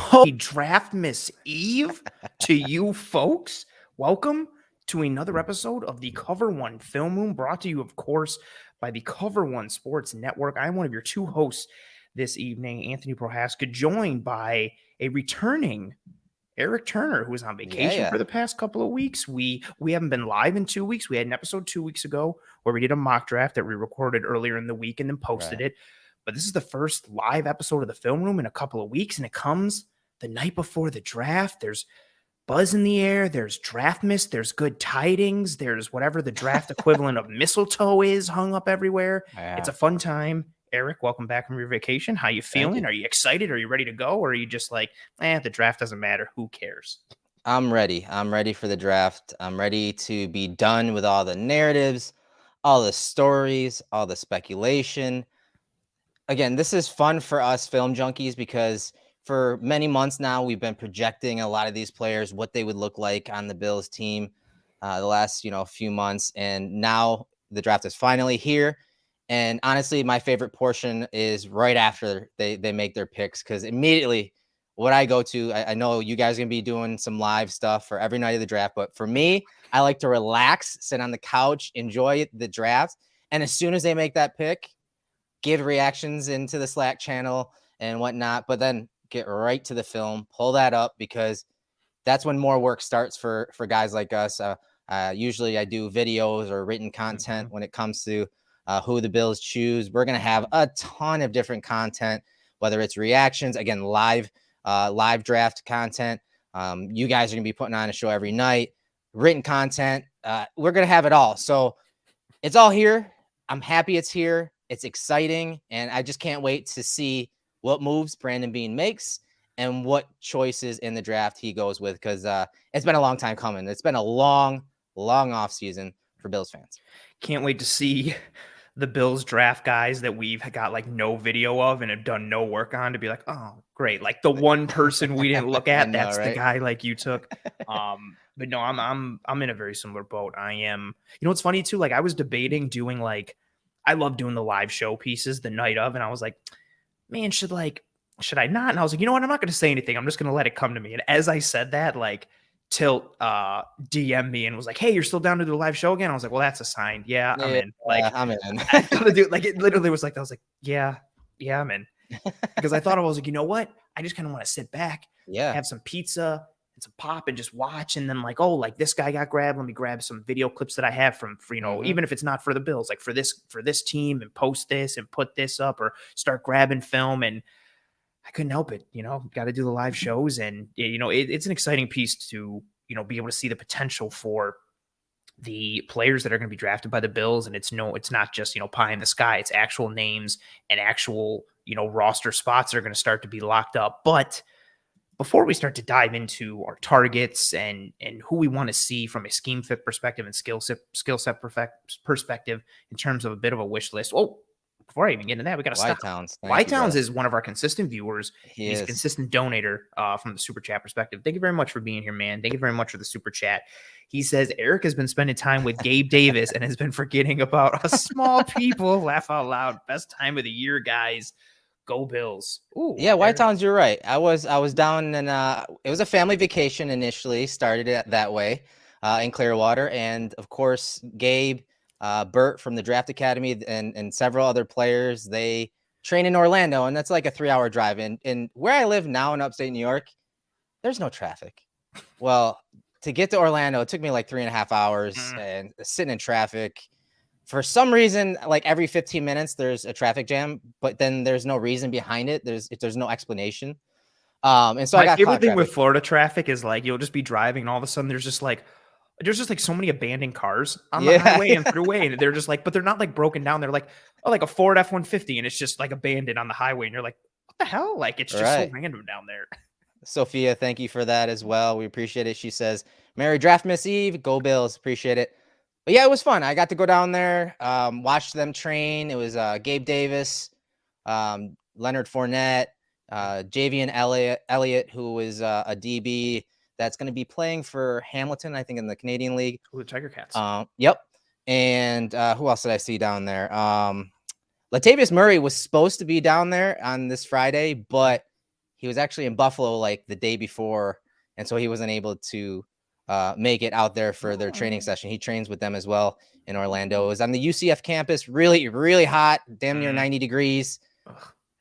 Holy draft Miss Eve to you folks. Welcome to another episode of the Cover One Film Room, brought to you, of course, by the Cover One Sports Network. I'm one of your two hosts this evening, Anthony Prohaska, joined by a returning Eric Turner, who was on vacation for the past couple of weeks. We haven't been live in 2 weeks. We had an episode 2 weeks ago where we did a mock draft that we recorded earlier in the week and then posted it. But this is the first live episode of the Film Room in a couple of weeks, and it comes the night before the draft. There's buzz in the air. There's draft mist. There's good tidings. There's whatever the draft equivalent of mistletoe is hung up everywhere. It's a fun time. Eric, welcome back from your vacation. How you feeling? Are you excited? Are you ready to go? Or are you just like, the draft doesn't matter. Who cares? I'm ready. I'm ready for the draft. I'm ready to be done with all the narratives, all the stories, all the speculation. Again, this is fun for us film junkies because for many months now, we've been projecting a lot of these players, what they would look like on the Bills team the last, few months. And now the draft is finally here. And honestly, my favorite portion is right after they make their picks, because immediately what I go to, I know you guys are going to be doing some live stuff for every night of the draft. But for me, I like to relax, sit on the couch, enjoy the draft. And as soon as they make that pick, give reactions into the Slack channel and whatnot, but then get right to the film, pull that up, because that's when more work starts for guys like us. Usually I do videos or written content when it comes to who the Bills choose. We're going to have a ton of different content, whether it's reactions, again, live draft content. You guys are going to be putting on a show every night, written content. We're going to have it all. So it's all here. I'm happy it's here. It's exciting, and I just can't wait to see what moves Brandon Beane makes and what choices in the draft he goes with, because it's been a long time coming. It's been a long off season for Bills fans. Can't wait to see the Bills draft guys that we've got like no video of and have done no work on to be like, oh, great. Like the one person we didn't look at, that's the guy like you took. But no, I'm in a very similar boat. I am, what's funny too? Like I was debating doing I love doing the live show pieces the night of. And I was like, man, should I not? And I was like, you know what? I'm not going to say anything. I'm just going to let it come to me. And as I said that, Tilt DM me and was like, hey, you're still down to do the live show again? I was like, well, that's a sign. Yeah, I'm in. I'm in. I gotta do it literally was like, I was like, yeah, I'm in. Because I thought I was like, you know what? I just kind of want to sit back, have some pizza and some pop and just watch. And then this guy got grabbed. Let me grab some video clips that I have from, even if it's not for the Bills, like for this team, and post this and put this up, or start grabbing film. And I couldn't help it, got to do the live shows. And, it's an exciting piece to, be able to see the potential for the players that are going to be drafted by the Bills. And it's not just, pie in the sky. It's actual names and actual, roster spots that are going to start to be locked up. But before we start to dive into our targets and who we want to see from a scheme fit perspective and skill set perspective in terms of a bit of a wish list. Oh, before I even get into that, we got to stop. White Towns is one of our consistent viewers. He's a consistent donator from the super chat perspective. Thank you very much for being here, man. Thank you very much for the super chat. He says Eric has been spending time with Gabe Davis and has been forgetting about us small people. Laugh out loud. Best time of the year, guys. Go Bills. Ooh, yeah, White Towns, you're right. I was down and it was a family vacation initially, started it that way in Clearwater. And of course, Gabe, Bert from the Draft Academy and several other players, they train in Orlando, and that's like a 3-hour drive. And where I live now in upstate New York, there's no traffic. Well, to get to Orlando, it took me like 3.5 hours and sitting in traffic. For some reason, like every 15 minutes, there's a traffic jam, but then there's no reason behind it. There's no explanation. And so my favorite thing with Florida traffic is you'll just be driving and all of a sudden there's just so many abandoned cars on the highway and throughway, and they're just but they're not broken down. They're like a Ford F-150, and it's just abandoned on the highway, and you're like, what the hell? It's just so random down there. Sophia, thank you for that as well. We appreciate it. She says, Merry Draft Miss Eve. Go Bills. Appreciate it. But yeah, it was fun. I got to go down there, watch them train. It was Gabe Davis, Leonard Fournette, Javian Elliott, who is a DB that's going to be playing for Hamilton, I think, in the Canadian League. Ooh, the Tiger Cats. Yep. And who else did I see down there? Latavius Murray was supposed to be down there on this Friday, but he was actually in Buffalo like the day before, and so he wasn't able to make it out there for their training session. He trains with them as well in Orlando. It was on the UCF campus, really, really hot, damn near 90 degrees,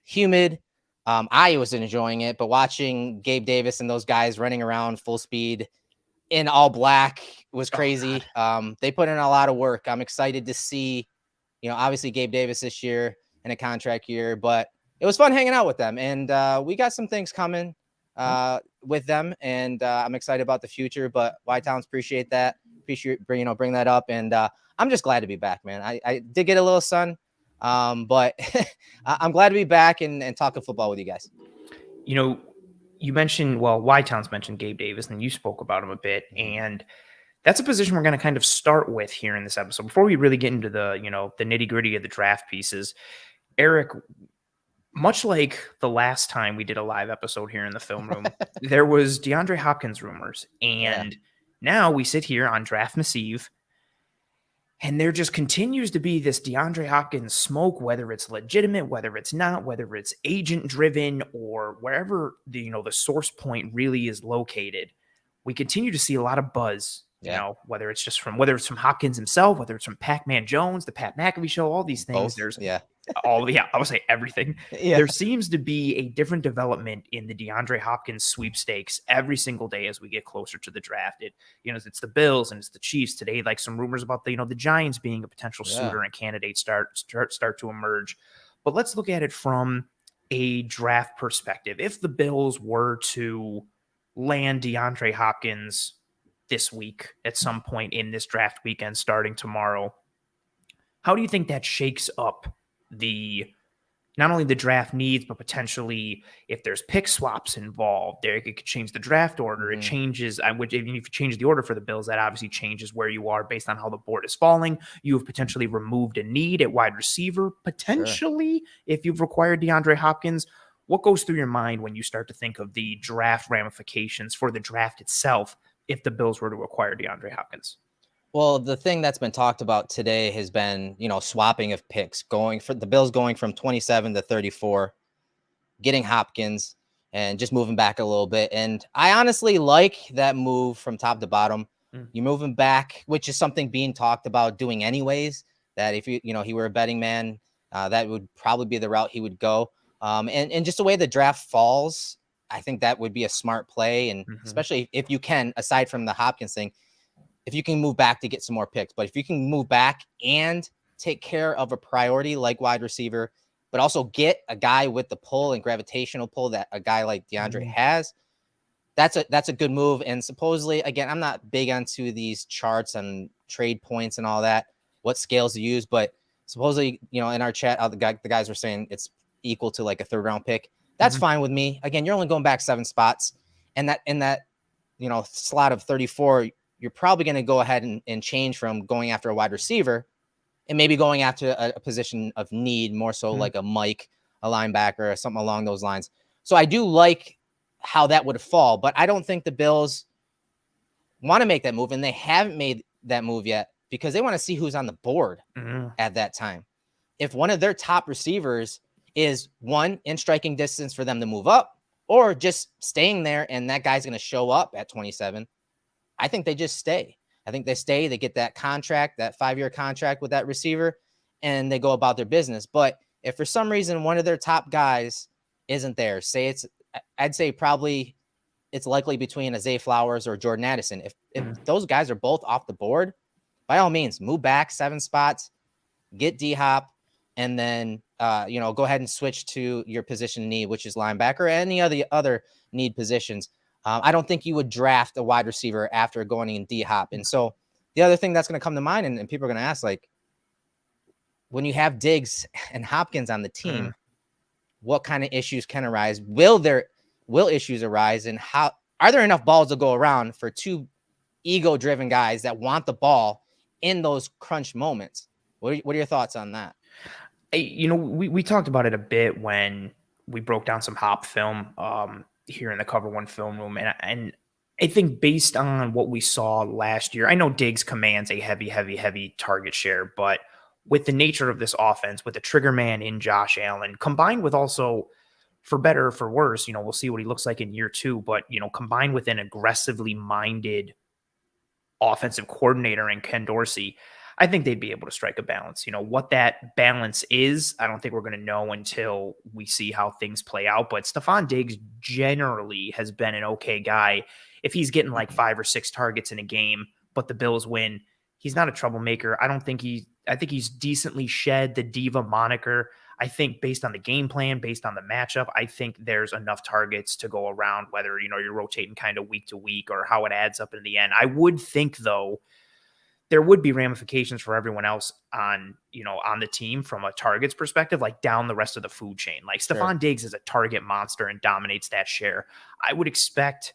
humid. I was enjoying it, but watching Gabe Davis and those guys running around full speed in all black was crazy. They put in a lot of work. I'm excited to see, obviously Gabe Davis this year in a contract year, but it was fun hanging out with them. And we got some things coming with them, and I'm excited about the future. But Y-Towns, appreciate that. Appreciate bring that up. And I'm just glad to be back, man. I did get a little sun, but I'm glad to be back and talking football with you guys. You mentioned, Y-Towns mentioned Gabe Davis, and you spoke about him a bit, and that's a position we're going to kind of start with here in this episode. Before we really get into the nitty gritty of the draft pieces, Erik, much like the last time we did a live episode here in the film room, there was DeAndre Hopkins rumors, and now we sit here on Draftmas Eve, and there just continues to be this DeAndre Hopkins smoke, whether it's legitimate, whether it's not, whether it's agent driven, or wherever the source point really is located. We continue to see a lot of buzz, whether it's from Hopkins himself, whether it's from Pac-Man Jones, the Pat McAfee show, all these things. Both. I would say everything. There seems to be a different development in the DeAndre Hopkins sweepstakes every single day as we get closer to the draft. It's the Bills and it's the Chiefs today. Like some rumors about the Giants being a potential suitor and candidate start to emerge. But let's look at it from a draft perspective. If the Bills were to land DeAndre Hopkins this week at some point in this draft weekend starting tomorrow, how do you think that shakes up not only the draft needs, but potentially if there's pick swaps involved, it could change the draft order. It changes. If you change the order for the Bills, that obviously changes where you are based on how the board is falling. You have potentially removed a need at wide receiver, potentially, if you've required DeAndre Hopkins. What goes through your mind when you start to think of the draft ramifications for the draft itself if the Bills were to acquire DeAndre Hopkins? Well, the thing that's been talked about today has been, swapping of picks, going for the Bills going from 27 to 34, getting Hopkins and just moving back a little bit. And I honestly like that move from top to bottom. You're moving back, which is something being talked about doing anyways, that if he were a betting man, that would probably be the route he would go. And just the way the draft falls, I think that would be a smart play. And especially if you can, aside from the Hopkins thing, if you can move back to get some more picks, but if you can move back and take care of a priority like wide receiver, but also get a guy with the pull and gravitational pull that a guy like DeAndre has, that's a good move. And supposedly, again, I'm not big onto these charts and trade points and all that, what scales to use, but supposedly, in our chat, the guys were saying it's equal to like a third round pick. That's fine with me. Again, you're only going back 7 spots, and that in that slot of 34, you're probably going to go ahead and change from going after a wide receiver and maybe going after a position of need, more so like a Mike, a linebacker, or something along those lines. So I do like how that would fall, but I don't think the Bills want to make that move, and they haven't made that move yet because they want to see who's on the board at that time. If one of their top receivers is in striking distance for them to move up, or just staying there and that guy's going to show up at 27, I think they just stay. I think they stay, they get that contract, that 5-year contract with that receiver, and they go about their business. But if for some reason one of their top guys isn't there, I'd say probably it's likely between Zay Flowers or Jordan Addison. If those guys are both off the board, by all means, move back 7 spots, get D-Hop, and then go ahead and switch to your position need, which is linebacker, or any other need positions. I don't think you would draft a wide receiver after going in D-Hop. And so the other thing that's going to come to mind, and people are going to ask, like, when you have Diggs and Hopkins on the team, what kind of issues can arise? Will issues arise? And are there enough balls to go around for 2 ego-driven guys that want the ball in those crunch moments? What are your thoughts on that? We talked about it a bit when we broke down some Hop film here in the Cover One film room. And I think based on what we saw last year, I know Diggs commands a heavy target share, but with the nature of this offense, with the trigger man in Josh Allen, combined with also for better or for worse, we'll see what he looks like in year 2, but, combined with an aggressively minded offensive coordinator in Ken Dorsey, I think they'd be able to strike a balance. What that balance is, I don't think we're going to know until we see how things play out. But Stephon Diggs generally has been an okay guy. If he's getting like 5 or 6 targets in a game, but the Bills win, he's not a troublemaker. I think he's decently shed the diva moniker. I think based on the game plan, based on the matchup, I think there's enough targets to go around, whether, you're rotating kind of week to week or how it adds up in the end. I would think, though, there would be ramifications for everyone else on the team from a targets perspective, like down the rest of the food chain. Like Stephon Diggs is a target monster and dominates that share. I would expect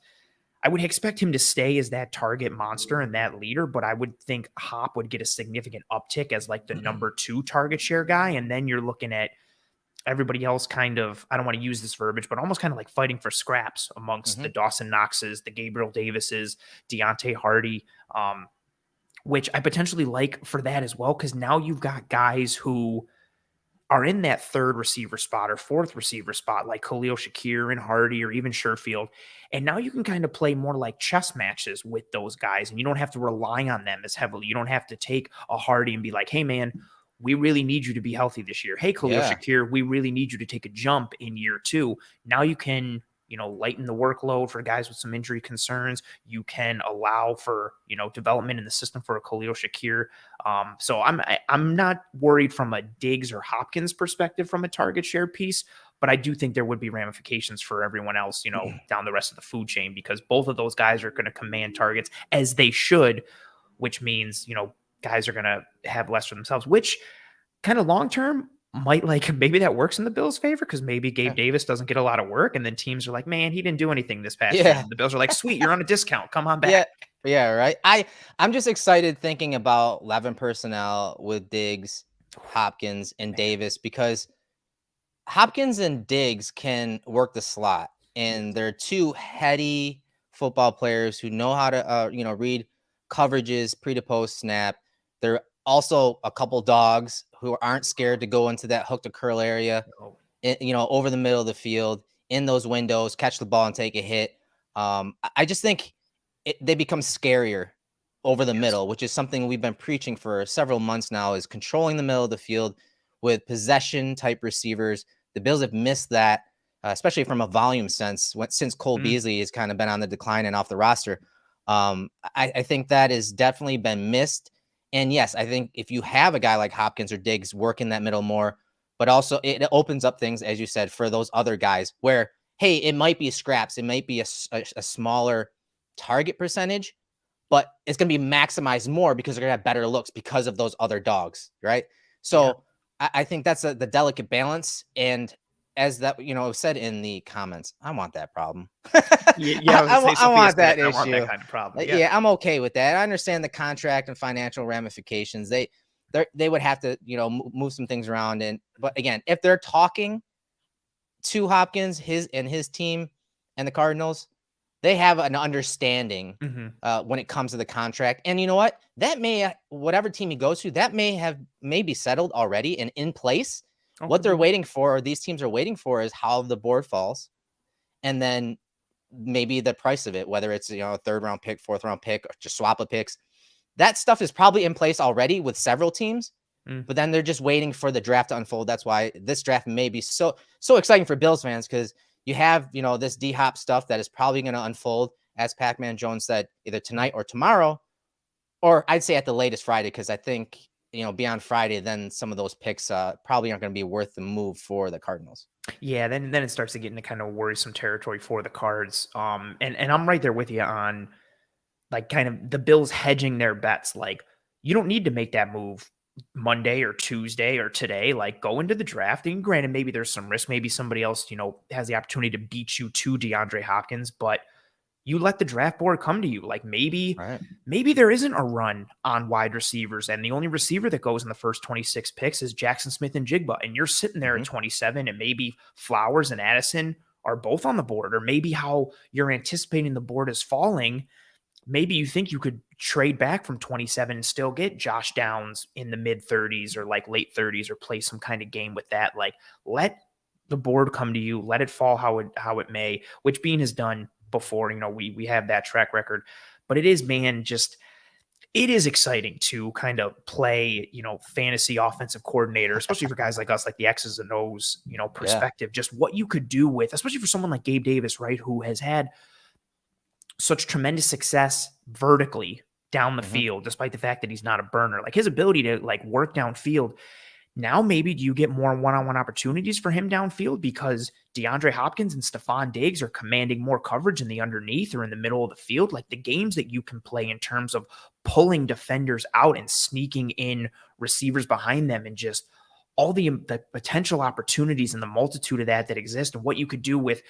him to stay as that target monster and that leader, but I would think Hop would get a significant uptick as like the number 2 target share guy. And then you're looking at everybody else kind of, I don't want to use this verbiage, but almost kind of like fighting for scraps amongst the Dawson Knoxes, the Gabriel Davises, Deontay Hardy, which I potentially like for that as well, because now you've got guys who are in that 3rd receiver spot or 4th receiver spot, like Khalil Shakir and Hardy or even Sherfield. And now you can kind of play more like chess matches with those guys, and you don't have to rely on them as heavily. You don't have to take a Hardy and be like, hey, man, we really need you to be healthy this year. Hey, Khalil Shakir, we really need you to take a jump in year 2. Now you can lighten the workload for guys with some injury concerns. You can allow for, development in the system for a Khalil Shakir. So I'm not worried from a Diggs or Hopkins perspective from a target share piece, but I do think there would be ramifications for everyone else, down the rest of the food chain, because both of those guys are going to command targets as they should, which means, guys are going to have less for themselves, which kind of long-term might maybe that works in the Bills' favor, because maybe Gabe Davis doesn't get a lot of work, and then teams are like, man, he didn't do anything this past year. And the Bills are like, sweet, you're on a discount. Come on back. Yeah, right. I'm just excited thinking about 11 personnel with Diggs, Hopkins, and Davis, because Hopkins and Diggs can work the slot, and they're 2 heady football players who know how to read coverages pre to post snap. They're also a couple dogs who aren't scared to go into that hook to curl area, over the middle of the field, in those windows, catch the ball and take a hit. I just think they become scarier over the middle, which is something we've been preaching for several months now, is controlling the middle of the field with possession type receivers. The Bills have missed that, especially from a volume sense, since Cole Beasley has kind of been on the decline and off the roster. I think that has definitely been missed. And yes, I think if you have a guy like Hopkins or Diggs working that middle more, but also it opens up things, as you said, for those other guys where, hey, it might be scraps. It might be a smaller target percentage, but it's going to be maximized more because they're going to have better looks because of those other dogs, right? So I think that's the delicate balance. And as that, said in the comments, I want that problem. I want that issue. I want that kind of problem. Yeah, I'm okay with that. I understand the contract and financial ramifications. They would have to, move some things around. But again, if they're talking to Hopkins, his team and the Cardinals, they have an understanding when it comes to the contract. And you know what? That whatever team he goes to, that may be settled already and in place. Okay. What they're waiting for, or these teams are waiting for, is how the board falls. And then maybe the price of it, whether it's, a 3rd round pick, 4th round pick, or just swap of picks. That stuff is probably in place already with several teams, but then they're just waiting for the draft to unfold. That's why this draft may be so exciting for Bills fans, because you have, this D-Hop stuff that is probably going to unfold, as Pac-Man Jones said, either tonight or tomorrow, or I'd say at the latest Friday, because I think, beyond Friday, then some of those picks probably aren't going to be worth the move for the Cardinals. Yeah, then it starts to get into kind of worrisome territory for the Cards. And I'm right there with you on kind of the Bills hedging their bets. Like, you don't need to make that move Monday or Tuesday or today. Like, go into the draft. And granted, maybe there's some risk. Maybe somebody else, has the opportunity to beat you to DeAndre Hopkins, but you let the draft board come to you. Like, maybe there isn't a run on wide receivers, and the only receiver that goes in the first 26 picks is Jackson Smith and Jigba, and you're sitting there at 27, and maybe Flowers and Addison are both on the board, or maybe how you're anticipating the board is falling, maybe you think you could trade back from 27 and still get Josh Downs in the mid 30s or late 30s, or play some kind of game with that. Like, let the board come to you, let it fall how it may, which Bean has done before. We have that track record, but it is, man, just it is exciting to kind of play, fantasy offensive coordinator, especially for guys like us, like the X's and O's, perspective, just what you could do with, especially for someone like Gabe Davis, right, who has had such tremendous success vertically down the field, despite the fact that he's not a burner. Like his ability to like work downfield. Now, maybe do you get more one-on-one opportunities for him downfield because DeAndre Hopkins and Stephon Diggs are commanding more coverage in the underneath or in the middle of the field? Like the games that you can play in terms of pulling defenders out and sneaking in receivers behind them, and just all the potential opportunities and the multitude of that exist, and what you could do with,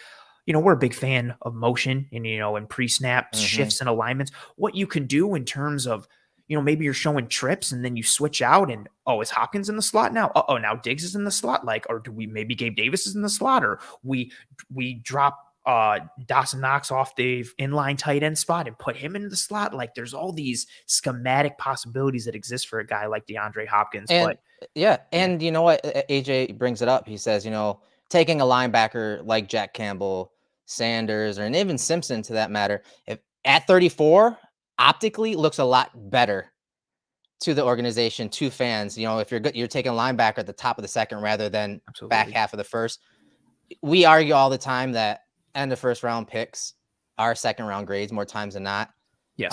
we're a big fan of motion and, and pre-snap shifts and alignments, what you can do in terms of, maybe you're showing trips and then you switch out and, oh, is Hopkins in the slot now? Oh, now Diggs is in the slot. Like, or do we maybe Gabe Davis is in the slot, or we drop Dawson Knox off the inline tight end spot and put him into the slot. Like there's all these schematic possibilities that exist for a guy like DeAndre Hopkins. And and you know what? AJ brings it up. He says, taking a linebacker like Jack Campbell, Sanders, and even Simpson, to that matter, if at 34, optically looks a lot better to the organization, to fans. If you're taking a linebacker at the top of the second rather than back half of the first. We argue all the time that end of first round picks are second round grades more times than not. Yes.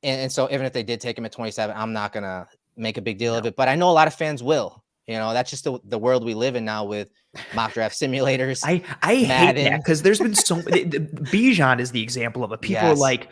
And so even if they did take him at 27, I'm not gonna make a big deal of it, but I know a lot of fans will. That's just the world we live in now with mock draft simulators. I hate that, because there's been so Bijan is the example of it. People are like,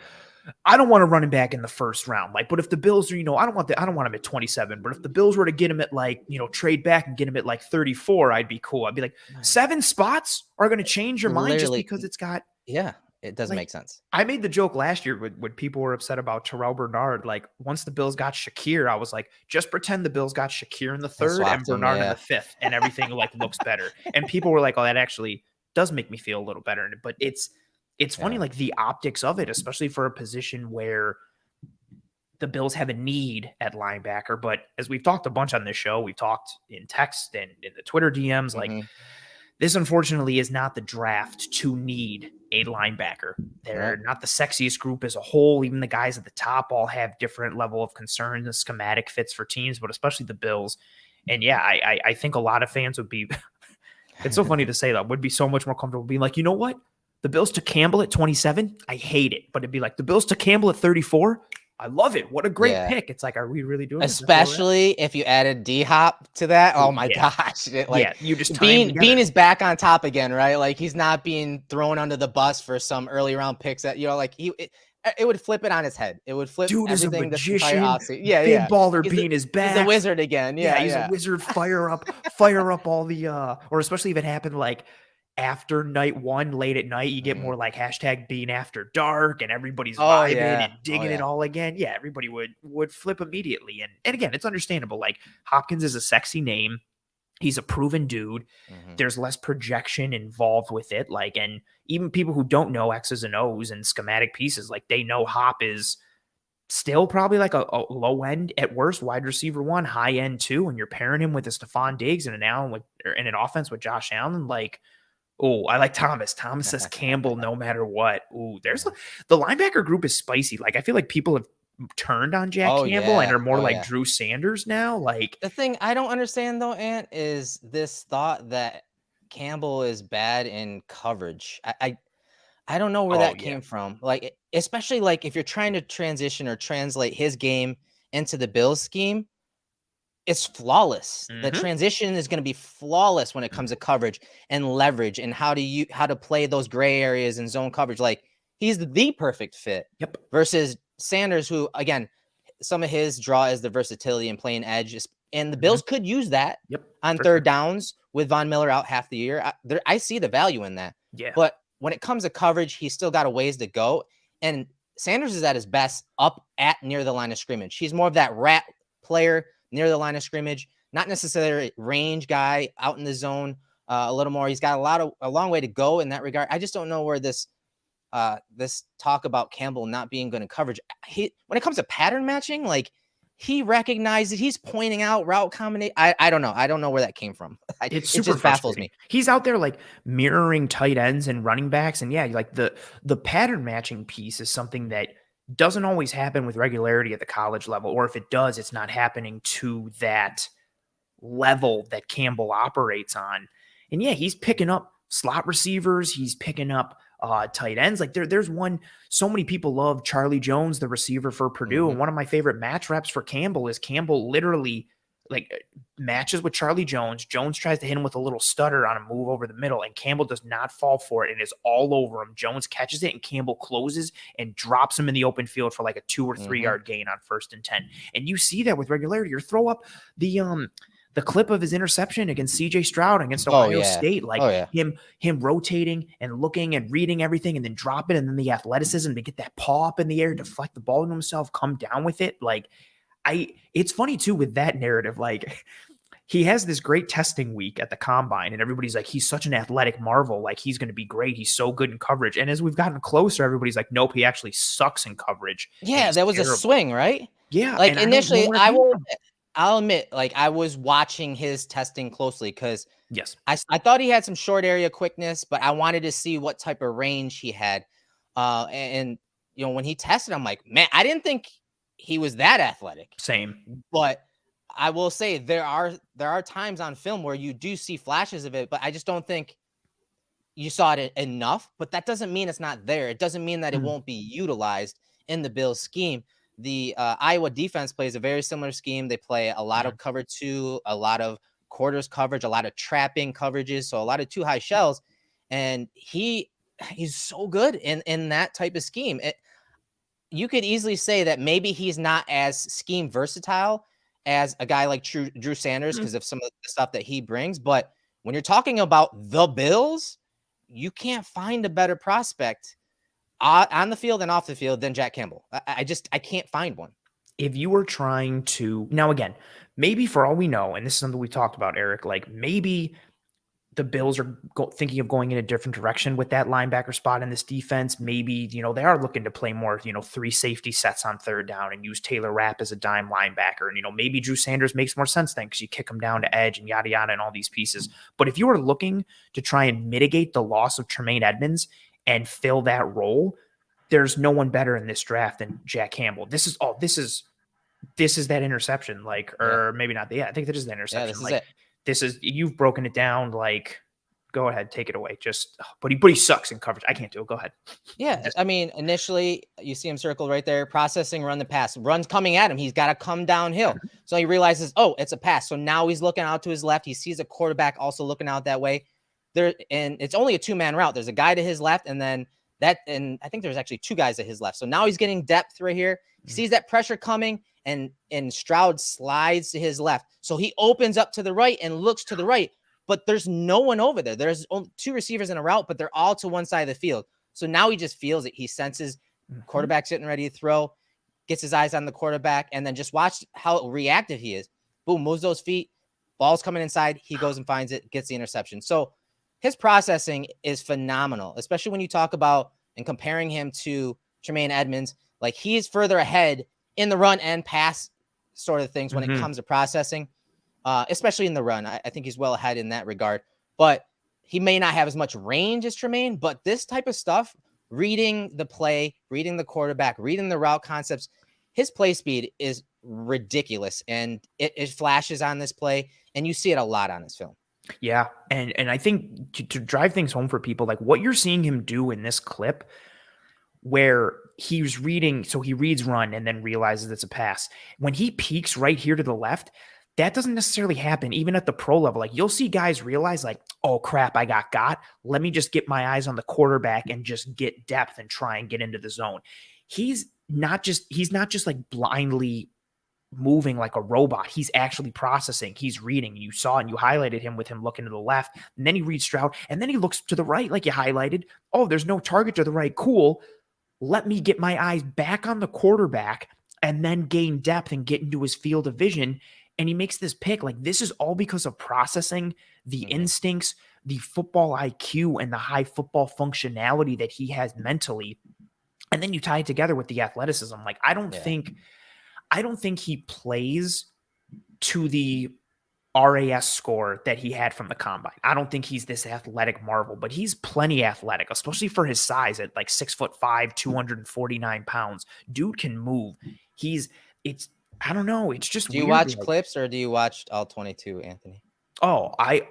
I don't want to run him back in the first round. Like, but if the Bills are, I don't want him at 27, but if the Bills were to get him at like, trade back and get him at like 34, I'd be cool. I'd be like, 7 spots are going to change your mind just because it's got. Yeah. It doesn't make sense. I made the joke last year when people were upset about Terrell Bernard. Like once the Bills got Shakir, I was like, just pretend the Bills got Shakir in the 3rd and Bernard in the 5th, and everything like looks better. And people were like, oh, that actually does make me feel a little better. But it's funny, like the optics of it, especially for a position where the Bills have a need at linebacker. But as we've talked a bunch on this show, we've talked in text and in the Twitter DMs, like this unfortunately is not the draft to need a linebacker. They're not the sexiest group as a whole. Even the guys at the top all have different level of concern, the schematic fits for teams, but especially the Bills. And yeah, I think a lot of fans would be, it's so funny to say that, would be so much more comfortable being like, you know what? The Bills took Campbell at 27. I hate it. But it'd be like, the Bills took Campbell at 34. I love it. What a great pick. It's like, are we really doing this? Especially if you added D-Hop to that. Oh my gosh. You just Bean is back on top again, right? Like he's not being thrown under the bus for some early round picks that, like it would flip it on his head. It would flip everything. This entire offseason. Big baller Bean is back. He's a wizard again. Yeah, he's a wizard. Fire up all the or especially if it happened like after night 1, late at night, you get more like hashtag Bean after dark, and everybody's vibing and digging it all again. Yeah, everybody would flip immediately. And again, it's understandable. Like Hopkins is a sexy name. He's a proven dude. There's less projection involved with it. Like, and even people who don't know X's and O's and schematic pieces, like they know Hop is still probably like a low end at worst wide receiver 1, high end 2, and you're pairing him with a Stephon Diggs and an offense with Josh Allen. Like, oh, I like Thomas. Thomas says Campbell no matter what. Ooh, there's the linebacker group is spicy. Like I feel like people have turned on Jack Campbell and are more like Drew Sanders now. Like the thing I don't understand though, Ant, is this thought that Campbell is bad in coverage. I don't know where that came from. Like especially like if you're trying to transition or translate his game into the Bills scheme, it's flawless. The transition is going to be flawless when it comes to coverage and leverage and how to play those gray areas and zone coverage. Like he's the perfect fit. Yep. Versus Sanders, who again, some of his draw is the versatility and playing edge, and the Bills could use that on third downs with Von Miller out half the year. I see the value in that. Yeah. But when it comes to coverage, he's still got a ways to go. And Sanders is at his best up at near the line of scrimmage. He's more of that rat player near the line of scrimmage, not necessarily range guy out in the zone a little more. He's got a long way to go in that regard. I just don't know where this talk about Campbell not being good in coverage. When it comes to pattern matching, like he recognized it. He's pointing out route combination. I don't know. I don't know where that came from. It's It super just baffles me. He's out there like mirroring tight ends and running backs. And yeah, like the pattern matching piece is something that doesn't always happen with regularity at the college level. Or if it does, it's not happening to that level that Campbell operates on. And yeah, he's picking up slot receivers. He's picking up tight ends. Like there's one, so many people love Charlie Jones, the receiver for Purdue. And one of my favorite match reps for Campbell is Campbell literally like matches with Charlie Jones. Jones tries to hit him with a little stutter on a move over the middle, and Campbell does not fall for it and is all over him. Jones catches it, and Campbell closes and drops him in the open field for like a 2 or 3 yard gain on 1st and 10. And you see that with regularity. Or throw up the clip of his interception against CJ Stroud against Ohio State, like him rotating and looking and reading everything and then drop it. And then the athleticism to get that paw up in the air, deflect the ball to himself, come down with it. Like it's funny too with that narrative. Like he has this great testing week at the combine and everybody's like, he's such an athletic marvel. Like he's going to be great. He's so good in coverage. And as we've gotten closer, everybody's like, nope, he actually sucks in coverage. Yeah. That was terrible. A swing, right? Yeah. Like initially I'll admit, like I was watching his testing closely because yes, I thought he had some short area quickness, but I wanted to see what type of range he had. And you know, when he tested, I'm like, man, I didn't think he was that athletic. Same. But I will say there are times on film where you do see flashes of it, but I just don't think you saw it enough. But that doesn't mean it's not there. It doesn't mean that it won't be utilized in the Bills scheme. The Iowa defense plays a very similar scheme. They play a lot of cover 2, a lot of quarters coverage, a lot of trapping coverages, so a lot of 2 high shells. And he's so good in that type of scheme. You could easily say that maybe he's not as scheme versatile as a guy like Drew Sanders because of some of the stuff that he brings. But when you're talking about the Bills, you can't find a better prospect on the field and off the field than Jack Campbell. I can't find one. If you were trying to, now again, maybe for all we know, and this is something we talked about, Eric, like maybe the Bills are thinking of going in a different direction with that linebacker spot in this defense. Maybe, you know, they are looking to play more, you know, 3 safety sets on 3rd down and use Taylor Rapp as a dime linebacker. And, you know, maybe Drew Sanders makes more sense then because you kick him down to edge and yada, yada, and all these pieces. But if you were looking to try and mitigate the loss of Tremaine Edmonds and fill that role, there's no one better in this draft than Jack Campbell. This is that interception, like, or maybe not. I think that is the interception. This is it. This is, you've broken it down. Like, go ahead, take it away. But he sucks in coverage. I can't do it. Go ahead. Yeah. I mean, initially you see him circled right there, processing, run the pass, runs coming at him. He's got to come downhill. So he realizes, oh, it's a pass. So now he's looking out to his left. He sees a quarterback also looking out that way and it's only a 2-man route. There's a guy to his left and I think there's actually 2 guys at his left. So now he's getting depth right here. He sees that pressure coming and Stroud slides to his left. So he opens up to the right and looks to the right, but there's no one over there. There's only 2 receivers in a route, but they're all to one side of the field. So now he just feels it. He senses quarterback's getting ready to throw, gets his eyes on the quarterback, and then just watch how reactive he is. Boom, moves those feet, ball's coming inside. He goes and finds it, gets the interception. So his processing is phenomenal, especially when you talk about and comparing him to Tremaine Edmonds. Like he's further ahead in the run and pass sort of things when it comes to processing, especially in the run. I think he's well ahead in that regard, but he may not have as much range as Tremaine, but this type of stuff, reading the play, reading the quarterback, reading the route concepts, his play speed is ridiculous. And it flashes on this play and you see it a lot on his film. Yeah. And I think to drive things home for people, like what you're seeing him do in this clip where he's reading, so he reads run and then realizes it's a pass. When he peeks right here to the left, that doesn't necessarily happen even at the pro level. Like you'll see guys realize like, oh crap, I got. Let me just get my eyes on the quarterback and just get depth and try and get into the zone. He's not just like blindly moving like a robot. He's actually processing. He's reading. You saw and you highlighted him with him looking to the left. And then he reads Stroud. And then he looks to the right like you highlighted. Oh, there's no target to the right. Cool. Let me get my eyes back on the quarterback and then gain depth and get into his field of vision. And he makes this pick. Like this is all because of processing, the instincts, the football IQ, and the high football functionality that he has mentally. And then you tie it together with the athleticism. Like I don't think I don't think he plays to the RAS score that he had from the combine. I don't think he's this athletic marvel, but he's plenty athletic, especially for his size at like 6'5", 249 pounds. Dude can move. I don't know. It's just Do you weird. watch clips or do you watch all 22, Anthony? Oh, I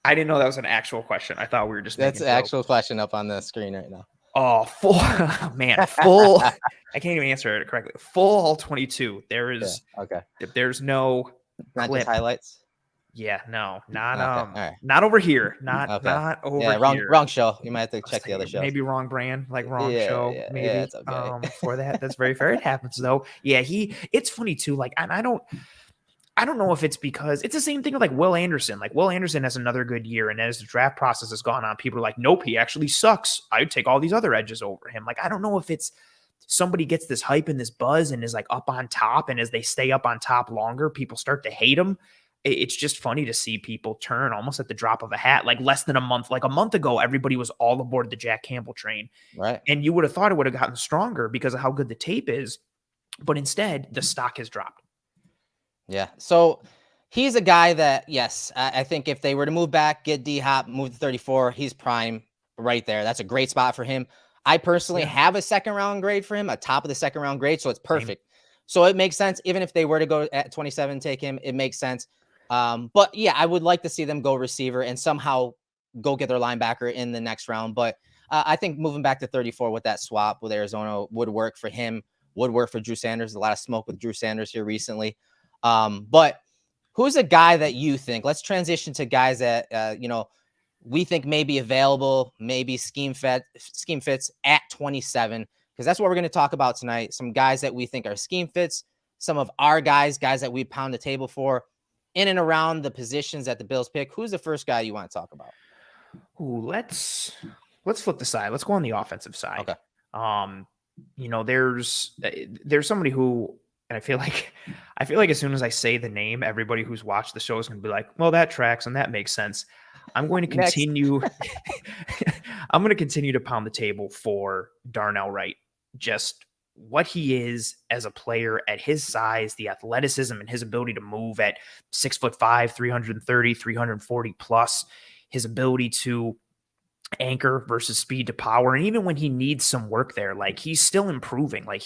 didn't know that was an actual question. I thought we were just That's making an jokes. actual question up on the screen right now. Oh, full full. I can't even answer it correctly. Full all 22. There's no not clip. just highlights. Yeah, no, not right. not over here. Not over here. Wrong show. You might have to check the other show. Maybe wrong brand, like wrong show. Maybe it's okay. For that. That's very fair. It happens though. Yeah, it's funny too. Like, and I don't know if it's because it's the same thing with like Will Anderson. Like Will Anderson has another good year, and as the draft process has gone on, people are like, nope, he actually sucks. I'd take all these other edges over him. Like, I don't know if it's somebody gets this hype and this buzz and is like up on top, and as they stay up on top longer, people start to hate him. It's just funny to see people turn almost at the drop of a hat. Like less than a month ago, everybody was all aboard the Jack Campbell train. Right. And you would have thought it would have gotten stronger because of how good the tape is. But instead, the stock has dropped. Yeah. So he's a guy that, yes, I think if they were to move back, get D-Hop, move to 34, he's prime right there. That's a great spot for him. I personally have a second round grade for him, a top of the second round grade. So it's perfect. So it makes sense. Even if they were to go at 27, take him, it makes sense. But yeah, I would like to see them go receiver and somehow go get their linebacker in the next round. But I think moving back to 34 with that swap with Arizona would work for him, would work for Drew Sanders. A lot of smoke with Drew Sanders here recently. But who's a guy that you think, let's transition to guys that, we think may be available, maybe scheme fits at 27, because that's what we're going to talk about tonight. Some guys that we think are scheme fits, some of our guys that we pound the table for in and around the positions that the Bills pick. Who's the first guy you want to talk about? Ooh, let's flip the side. Let's go on the offensive side. Okay. There's somebody who, and I feel like as soon as I say the name, everybody who's watched the show is going to be like, well, that tracks and that makes sense. I'm going to continue. I'm going to continue to pound the table for Darnell Wright. Just what he is as a player at his size, the athleticism and his ability to move at 6'5", 330, 340 plus, his ability to anchor versus speed to power. And even when he needs some work there, like he's still improving. Like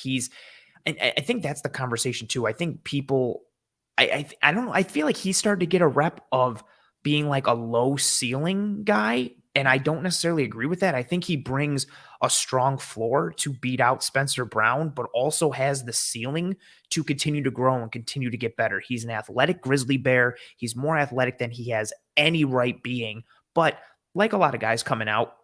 and I think that's the conversation too. I think people, I don't know. I feel like he started to get a rep of being like a low ceiling guy. And I don't necessarily agree with that. I think he brings a strong floor to beat out Spencer Brown, but also has the ceiling to continue to grow and continue to get better. He's an athletic grizzly bear. He's more athletic than he has any right being. But like a lot of guys coming out,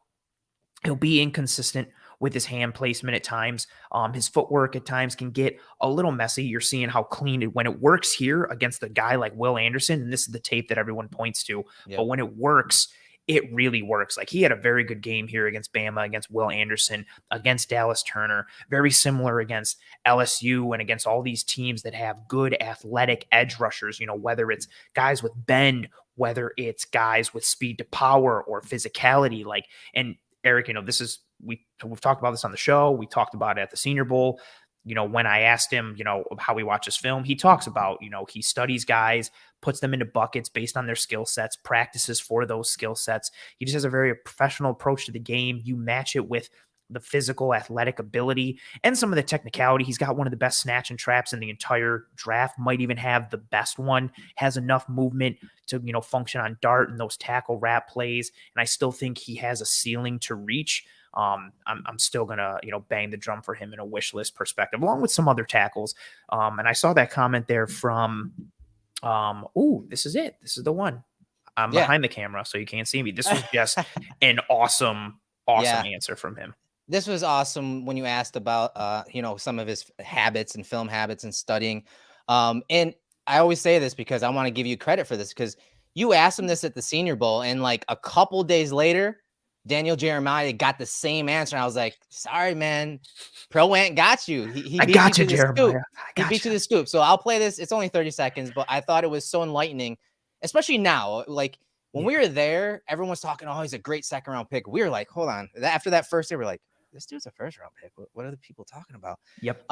he'll be inconsistent with his hand placement at times. His footwork at times can get a little messy. You're seeing how clean when it works here against a guy like Will Anderson, and this is the tape that everyone points to, but when it works, it really works. Like he had a very good game here against Bama, against Will Anderson, against Dallas Turner, very similar against LSU and against all these teams that have good athletic edge rushers, whether it's guys with bend, whether it's guys with speed to power or physicality. Like, and Eric, we've talked about this on the show. We talked about it at the Senior Bowl. When I asked him, how he watches film, he talks about, he studies guys, puts them into buckets based on their skill sets, practices for those skill sets. He just has a very professional approach to the game. You match it with the physical athletic ability and some of the technicality. He's got one of the best snatch and traps in the entire draft, might even have the best one, has enough movement to, function on dart and those tackle wrap plays. And I still think he has a ceiling to reach. I'm still gonna, bang the drum for him in a wish list perspective, along with some other tackles. And I saw that comment there from, this is it. This is the one. I'm behind the camera, so you can't see me. This was just an awesome answer from him. This was awesome when you asked about, some of his habits and film habits and studying. And I always say this because I want to give you credit for this, because you asked him this at the Senior Bowl, and like a couple days later, Daniel Jeremiah got the same answer. And I was like, sorry, man. Pro Ant got you. He beat you to the scoop. He beat you to the scoop. So I'll play this. It's only 30 seconds, but I thought it was so enlightening, especially now. Like when we were there, everyone was talking, oh, he's a great second round pick. We were like, hold on. After that first day, we're like, this dude's a first round pick. What are the people talking about? Yep.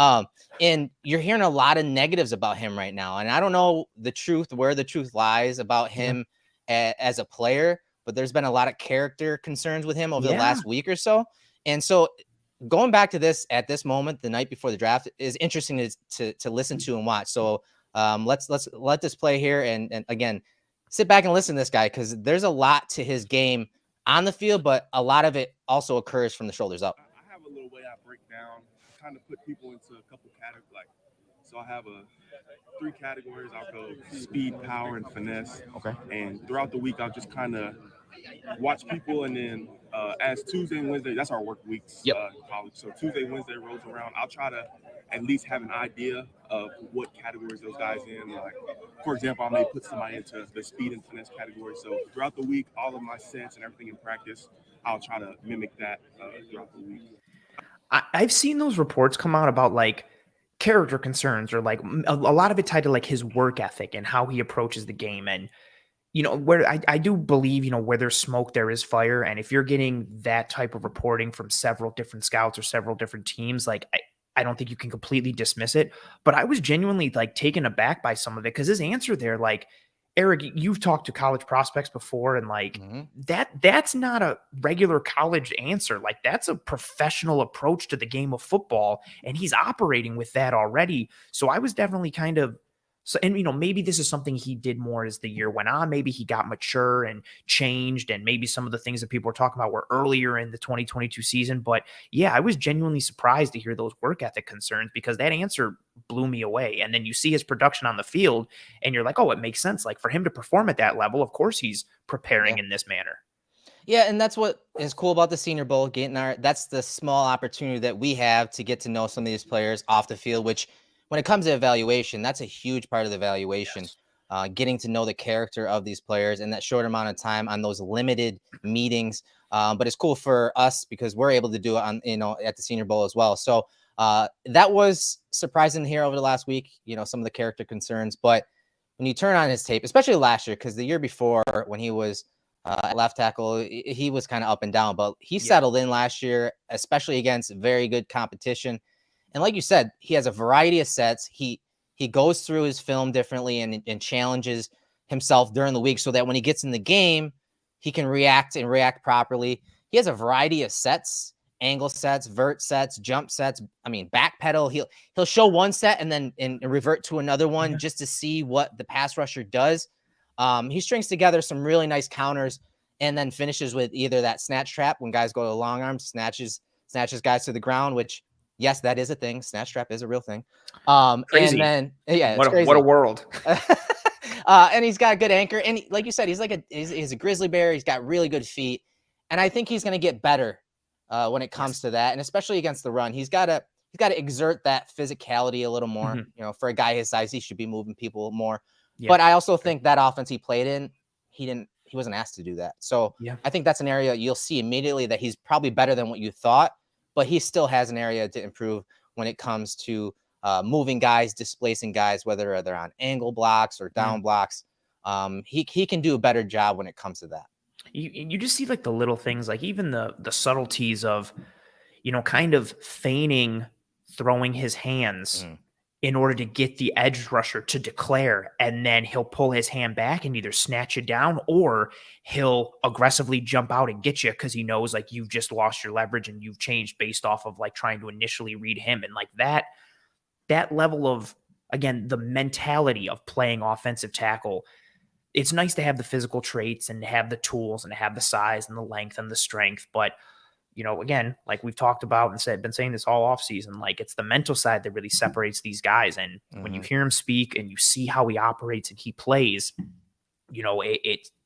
And you're hearing a lot of negatives about him right now. And I don't know where the truth lies about him as a player, but there's been a lot of character concerns with him over the last week or so. And so going back to this at this moment, the night before the draft, is interesting to listen to and watch. So let's let this play here. And again, sit back and listen to this guy, because there's a lot to his game on the field, but a lot of it also occurs from the shoulders up. I have a little way I break down, kind of put people into a couple categories. Like, so I have 3 categories. I'll go speed, power, and finesse. Okay. And throughout the week, I'll just kind of watch people, and then as Tuesday and Wednesday, that's our work weeks in college. So Tuesday, Wednesday rolls around, I'll try to at least have an idea of what categories those guys in. Like, for example, I may put somebody into the speed and finesse category. So throughout the week, all of my sets and everything in practice, I'll try to mimic that throughout the week. I've seen those reports come out about like character concerns, or like a lot of it tied to like his work ethic and how he approaches the game. And where I do believe, where there's smoke, there is fire. And if you're getting that type of reporting from several different scouts or several different teams, like I don't think you can completely dismiss it. But I was genuinely like taken aback by some of it, because his answer there, like, Eric, you've talked to college prospects before, and like that's not a regular college answer. Like, that's a professional approach to the game of football, and he's operating with that already. So I was definitely kind of, and maybe this is something he did more as the year went on. Maybe he got mature and changed, and maybe some of the things that people were talking about were earlier in the 2022 season. But yeah, I was genuinely surprised to hear those work ethic concerns, because that answer blew me away. And then you see his production on the field, and you're like, oh, it makes sense. Like, for him to perform at that level, of course he's preparing in this manner. Yeah, and that's what is cool about the Senior Bowl. That's the small opportunity that we have to get to know some of these players off the field, which, when it comes to evaluation, that's a huge part of the evaluation. Getting to know the character of these players in that short amount of time on those limited meetings. But it's cool for us because we're able to do it on, at the Senior Bowl as well. So that was surprising to hear over the last week, some of the character concerns. But when you turn on his tape, especially last year, because the year before when he was at left tackle, he was kind of up and down, but he settled in last year, especially against very good competition. And like you said, he has a variety of sets. He goes through his film differently and challenges himself during the week, so that when he gets in the game, he can react properly. He has a variety of sets, angle sets, vert sets, jump sets. I mean, back pedal. He'll show one set and then revert to another one just to see what the pass rusher does. He strings together some really nice counters, and then finishes with either that snatch trap when guys go to long arms, snatches guys to the ground, which, yes, that is a thing. Snatch trap is a real thing. Crazy. And then, what a world. And he's got a good anchor. And like you said, he's a grizzly bear. He's got really good feet. And I think he's going to get better when it comes to that. And especially against the run, he's got to exert that physicality a little more. For a guy his size, he should be moving people more. Yeah. But I also think that offense he played in, he wasn't asked to do that. So I think that's an area you'll see immediately that he's probably better than what you thought. But he still has an area to improve when it comes to moving guys, displacing guys, whether they're on angle blocks or down blocks. He can do a better job when it comes to that. You just see like the little things, like even the subtleties of, kind of feigning throwing his hands in order to get the edge rusher to declare, and then he'll pull his hand back and either snatch you down, or he'll aggressively jump out and get you because he knows like you've just lost your leverage and you've changed based off of like trying to initially read him. And like that level of, again, the mentality of playing offensive tackle, it's nice to have the physical traits and to have the tools and to have the size and the length and the strength. But again, like we've talked about and been saying this all off season, like it's the mental side that really separates these guys. And when you hear him speak and you see how he operates and he plays,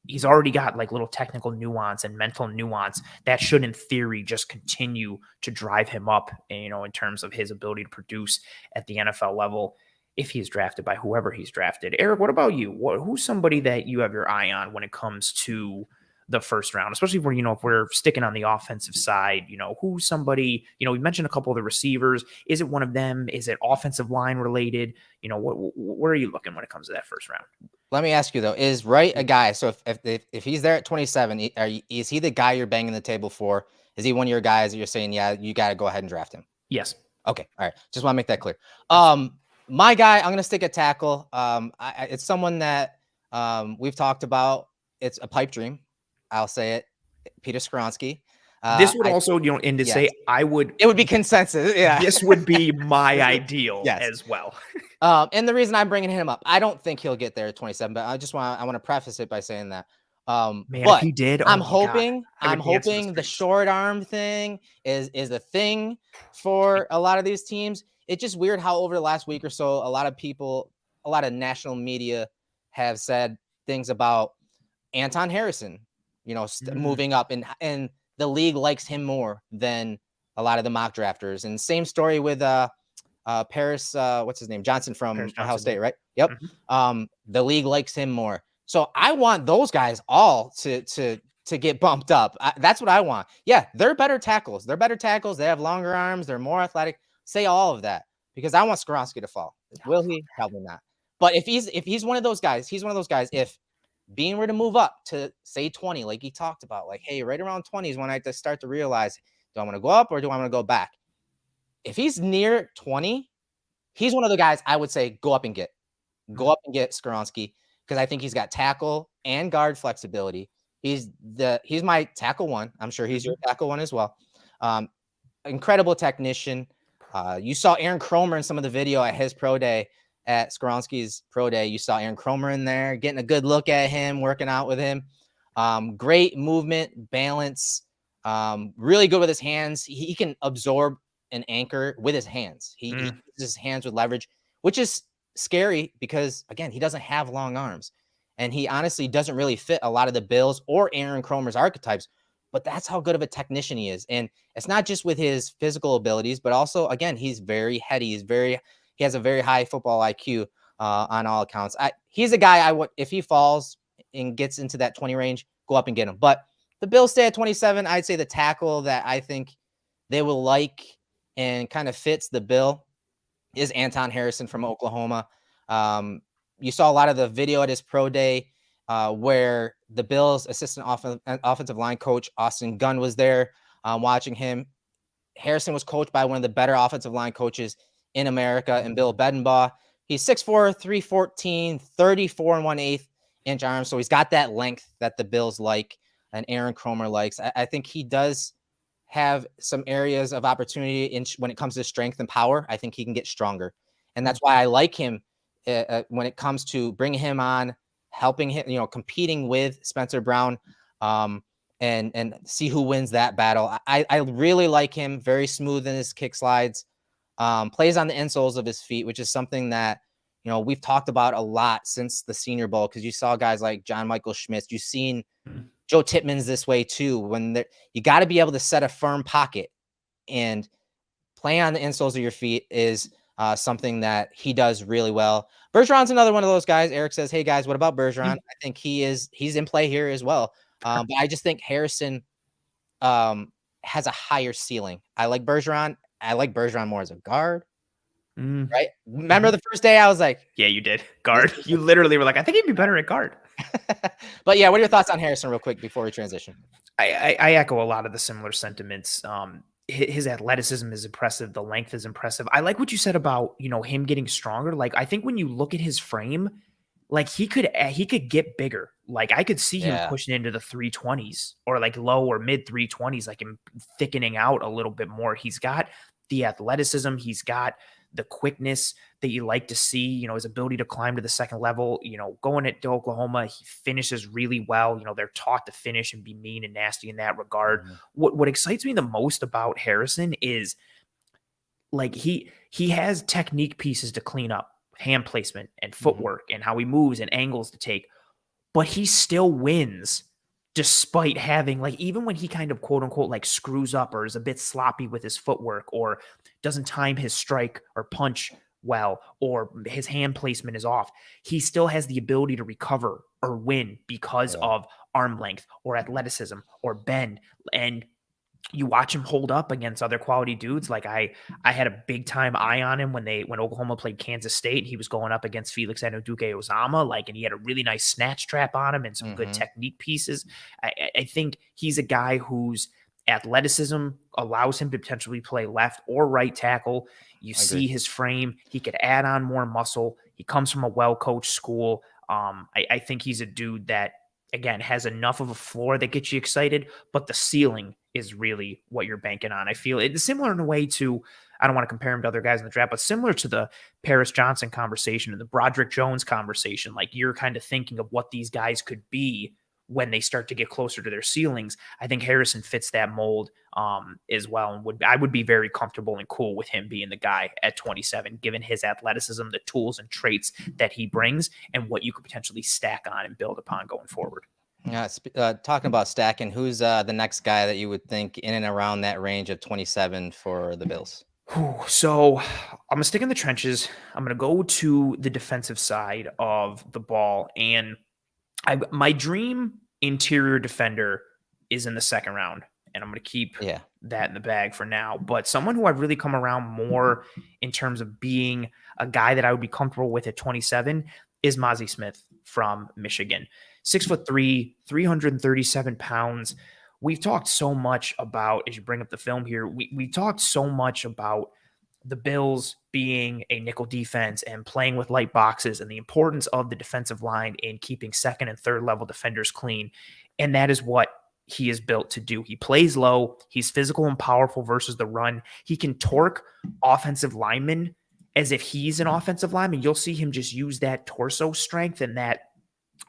he's already got like little technical nuance and mental nuance that should, in theory, just continue to drive him up, in terms of his ability to produce at the NFL level if he's drafted by whoever he's drafted. Eric, what about you? Who's somebody that you have your eye on when it comes to the first round, especially where, if we're sticking on the offensive side, who's somebody, we mentioned a couple of the receivers. Is it one of them? Is it offensive line related? Where are you looking when it comes to that first round? Let me ask you though, is Wright a guy? So if he's there at 27, is he the guy you're banging the table for Is he one of your guys that you're saying, yeah, you got to go ahead and draft him? Yes. Okay. All right. Just want to make that clear. My guy, I'm going to stick at tackle. It's someone that we've talked about. It's a pipe dream. I'll say it. Peter Skoronski. This would also, and to say it would be consensus. Yeah. This would be my ideal as well. And the reason I'm bringing him up, I don't think he'll get there at 27, but I want to preface it by saying that. Man, but if he did, I'm hoping the short arm thing is a thing for a lot of these teams. It's just weird how over the last week or so, a lot of national media have said things about Anton Harrison, moving up, and the league likes him more than a lot of the mock drafters. And same story with Paris, what's his name? Johnson from Ohio State, right? Yep. The league likes him more. So I want those guys all to get bumped up. That's what I want. Yeah, they're better tackles. They have longer arms. They're more athletic. Say all of that because I want Skoronski to fall. Will he? Probably not. But if he's one of those guys, if Bean were to move up to say 20, like he talked about, like, hey, right around 20 is when I start to realize, do I want to go up or do I want to go back? If he's near 20, he's one of the guys I would say go up and get Skoronski because I think he's got tackle and guard flexibility. He's my tackle one. I'm sure he's your tackle one as well. Incredible technician. You saw Aaron Cromer in some of the video at his pro day, at Skoronski's pro day. You saw Aaron Cromer in there, getting a good look at him, working out with him. Great movement, balance, really good with his hands. He can absorb an anchor with his hands. He uses his hands with leverage, which is scary because, again, he doesn't have long arms. And he honestly doesn't really fit a lot of the Bills or Aaron Cromer's archetypes. But that's how good of a technician he is. And it's not just with his physical abilities, but also, again, he's very heady. He has a very high football IQ on all accounts. He's a guy I would, if he falls and gets into that 20 range, go up and get him. But the Bills stay at 27. I'd say the tackle that I think they will like and kind of fits the bill is Anton Harrison from Oklahoma. You saw a lot of the video at his pro day where the Bills assistant offensive line coach Austin Gunn was there watching him. Harrison was coached by one of the better offensive line coaches in America, and Bill Bedenbaugh. He's 6'4", 314, 34 1/8 inch arms. So he's got that length that the Bills like and Aaron Cromer likes. I think he does have some areas of opportunity when it comes to strength and power. I think he can get stronger. And that's why I like him when it comes to bringing him on, helping him, competing with Spencer Brown, and see who wins that battle. I really like him. Very smooth in his kick slides. Plays on the insoles of his feet, which is something that, we've talked about a lot since the Senior Bowl, because you saw guys like John Michael Schmitz. You've seen Joe Tippmann's this way too. You got to be able to set a firm pocket, and playing on the insoles of your feet is something that he does really well. Bergeron's another one of those guys. Eric says, hey guys, what about Bergeron? I think he's in play here as well. But I just think Harrison has a higher ceiling. I like Bergeron. I like Bergeron more as a guard. Right? Remember the first day I was like, yeah, you did. Guard. You literally were like, I think he'd be better at guard. But yeah, what are your thoughts on Harrison real quick before we transition? I echo a lot of the similar sentiments. His athleticism is impressive. The length is impressive. I like what you said about, him getting stronger. Like, I think when you look at his frame, like he could get bigger. Like I could see him pushing into the 320s or like low or mid 320s, like him thickening out a little bit more. He's got the athleticism. He's got the quickness that you like to see, his ability to climb to the second level, going to Oklahoma, he finishes really well. They're taught to finish and be mean and nasty in that regard. What excites me the most about Harrison is like he has technique pieces to clean up, hand placement and footwork and how he moves and angles to take, but he still wins despite having, like, even when he kind of quote unquote like screws up or is a bit sloppy with his footwork or doesn't time his strike or punch well, or his hand placement is off, he still has the ability to recover or win because of arm length or athleticism or bend. And you watch him hold up against other quality dudes. Like I had a big time eye on him when Oklahoma played Kansas State. He was going up against Felix Anudike-Uzomah, and he had a really nice snatch trap on him and some good technique pieces. I think he's a guy who's athleticism allows him to potentially play left or right tackle. You see his frame. He could add on more muscle. He comes from a well-coached school. I think he's a dude that, again, has enough of a floor that gets you excited, but the ceiling is really what you're banking on. I feel it's similar in a way to, I don't want to compare him to other guys in the draft, but similar to the Paris Johnson conversation and the Broderick Jones conversation. Like, you're kind of thinking of what these guys could be when they start to get closer to their ceilings. I think Harrison fits that mold as well. And I would be very comfortable and cool with him being the guy at 27, given his athleticism, the tools and traits that he brings, and what you could potentially stack on and build upon going forward. Yeah, talking about stacking, who's the next guy that you would think in and around that range of 27 for the Bills? So I'm going to stick in the trenches. I'm going to go to the defensive side of the ball. And my dream interior defender is in the second round, and I'm going to keep that in the bag for now. But someone who I've really come around more in terms of being a guy that I would be comfortable with at 27 is Mazi Smith from Michigan. 6'3", 337 pounds. We've talked so much about, as you bring up the film here, we talked so much about the Bills being a nickel defense and playing with light boxes and the importance of the defensive line in keeping second and third level defenders clean. And that is what he is built to do. He plays low. He's physical and powerful versus the run. He can torque offensive linemen as if he's an offensive lineman. You'll see him just use that torso strength and that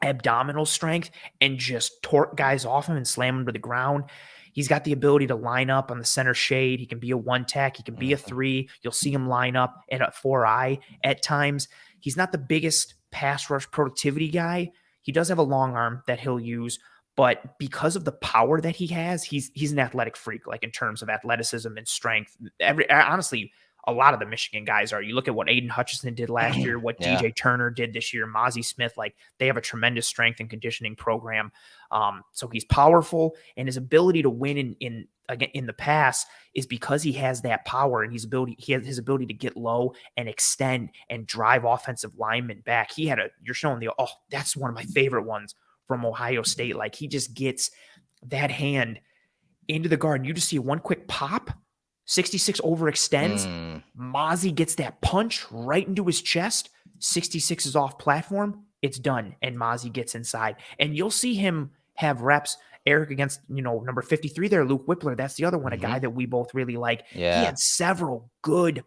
abdominal strength and just torque guys off him and slam them to the ground. He's got the ability to line up on the center shade. He can be a one tack. He can be a three. You'll see him line up at a 4-eye at times. He's not the biggest pass rush productivity guy. He does have a long arm that he'll use, but because of the power that he has, he's an athletic freak, like in terms of athleticism and strength. Honestly, a lot of the Michigan guys are. You look at what Aiden Hutchinson did last year, what DJ Turner did this year, Mazi Smith, like they have a tremendous strength and conditioning program. So he's powerful, and his ability to win in the pass is because he has that power, and he has his ability to get low and extend and drive offensive linemen back. You're showing that's one of my favorite ones from Ohio State. Like, he just gets that into the guard, and you just see one quick pop. 66 overextends. Mazi gets that punch right into his chest. 66 is off platform. It's done. And Mazi gets inside. And you'll see him have reps. Erik against, number 53 there, Luke Whippler. That's the other one, a guy that we both really like. Yeah. He had several good,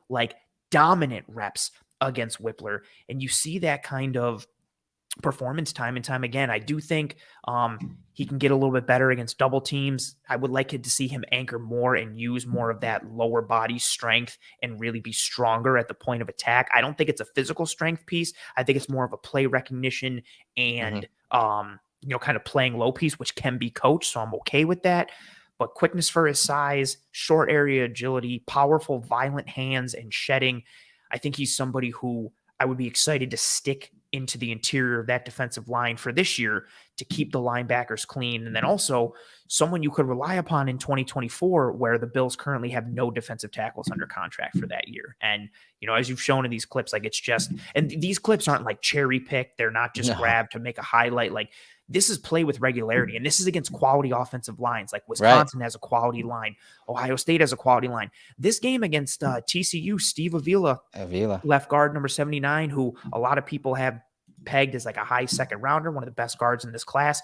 dominant reps against Whippler. And you see that kind of performance time and time again. I do think he can get a little bit better against double teams. I would like it to see him anchor more and use more of that lower body strength and really be stronger at the point of attack. I don't think it's a physical strength piece. I think it's more of a play recognition and kind of playing low piece, which can be coached. So I'm okay with that. But quickness for his size, short area agility, powerful, violent hands, and shedding. I think he's somebody who I would be excited to stick into the interior of that defensive line for this year to keep the linebackers clean. And then also someone you could rely upon in 2024, where the Bills currently have no defensive tackles under contract for that year. And, as you've shown in these clips, and these clips aren't like cherry picked. They're not just grabbed to make a highlight. Like, this is play with regularity, and this is against quality offensive lines. Like Wisconsin has a quality line. Ohio State has a quality line. This game against TCU, Steve Avila, left guard number 79, who a lot of people have pegged as like a high second rounder, one of the best guards in this class.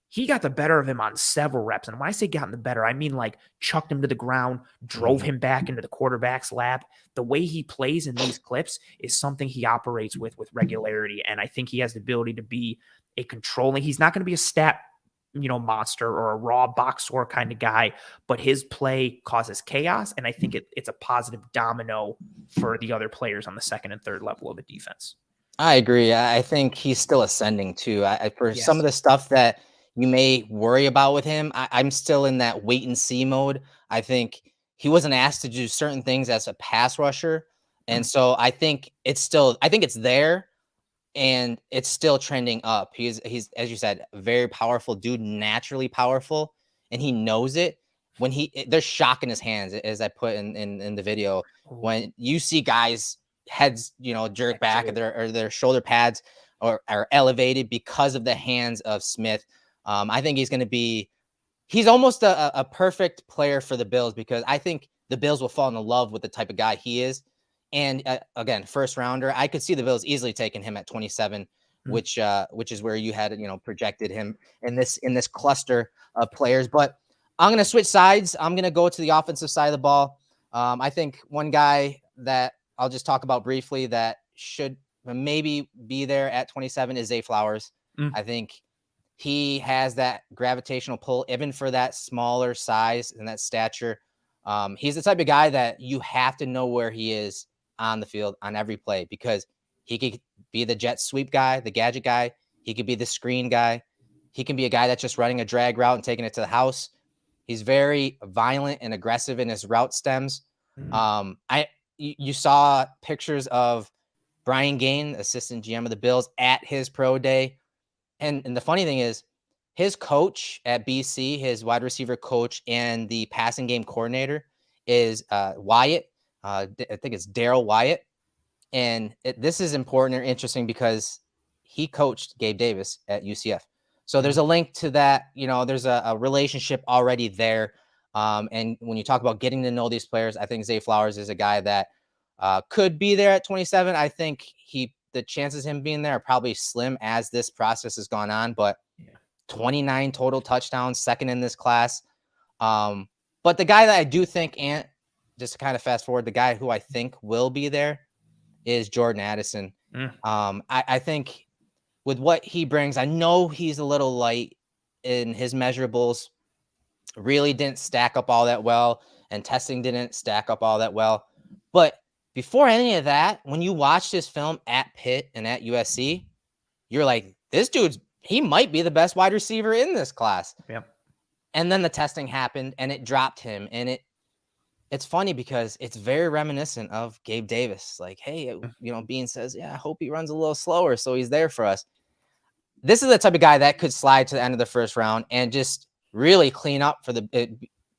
He got the better of him on several reps. And when I say gotten the better, I mean chucked him to the ground, drove him back into the quarterback's lap. The way he plays in these clips is something he operates with regularity. And I think he has the ability to be he's not going to be a stat, monster or a raw box score kind of guy, but his play causes chaos. And I think it's a positive domino for the other players on the second and third level of the defense. I agree. I think he's still ascending too. Some of the stuff that you may worry about with him, I'm still in that wait and see mode. I think he wasn't asked to do certain things as a pass rusher. And so I think it's there, and it's still trending up. He's, as you said, a very powerful dude, naturally powerful, and he knows it. When there's shock in his hands, as I put in the video, when you see guys heads, jerk back, or their shoulder pads are elevated because of the hands of Smith. I think he's going to be he's almost a perfect player for the Bills, because I think the Bills will fall in love with the type of guy he is. And again, first rounder, I could see the Bills easily taking him at 27, which is where you had, projected him in this cluster of players. But I'm going to switch sides. I'm going to go to the offensive side of the ball. I think one guy that I'll just talk about briefly that should maybe be there at 27 is Zay Flowers. I think he has that gravitational pull, even for that smaller size and that stature. He's the type of guy that you have to know where he is on the field on every play, because he could be the jet sweep guy, the gadget guy. He could be the screen guy. He can be a guy that's just running a drag route and taking it to the house. He's very violent and aggressive in his route stems. You saw pictures of Brian Gain, assistant GM of the Bills, at his pro day. And the funny thing is, his coach at BC, his wide receiver coach and the passing game coordinator is Wyatt. I think it's Daryl Wyatt. And this is important or interesting because he coached Gabe Davis at UCF. So there's a link to that. There's a relationship already there. And when you talk about getting to know these players, I think Zay Flowers is a guy that could be there at 27. I think the chances of him being there are probably slim as this process has gone on, but 29 total touchdowns, second in this class. But the guy that I do think, and just to kind of fast forward, the guy who I think will be there is Jordan Addison. I think with what he brings, I know he's a little light in his measurables, really didn't stack up all that well, and testing didn't stack up all that well. But before any of that, when you watch this film at Pitt and at USC, you're like, this he might be the best wide receiver in this class. Yep. And then the testing happened and it dropped him. And it's funny because it's very reminiscent of Gabe Davis. Like, hey, Bean says, yeah, I hope he runs a little slower, so he's there for us. This is the type of guy that could slide to the end of the first round and just really clean up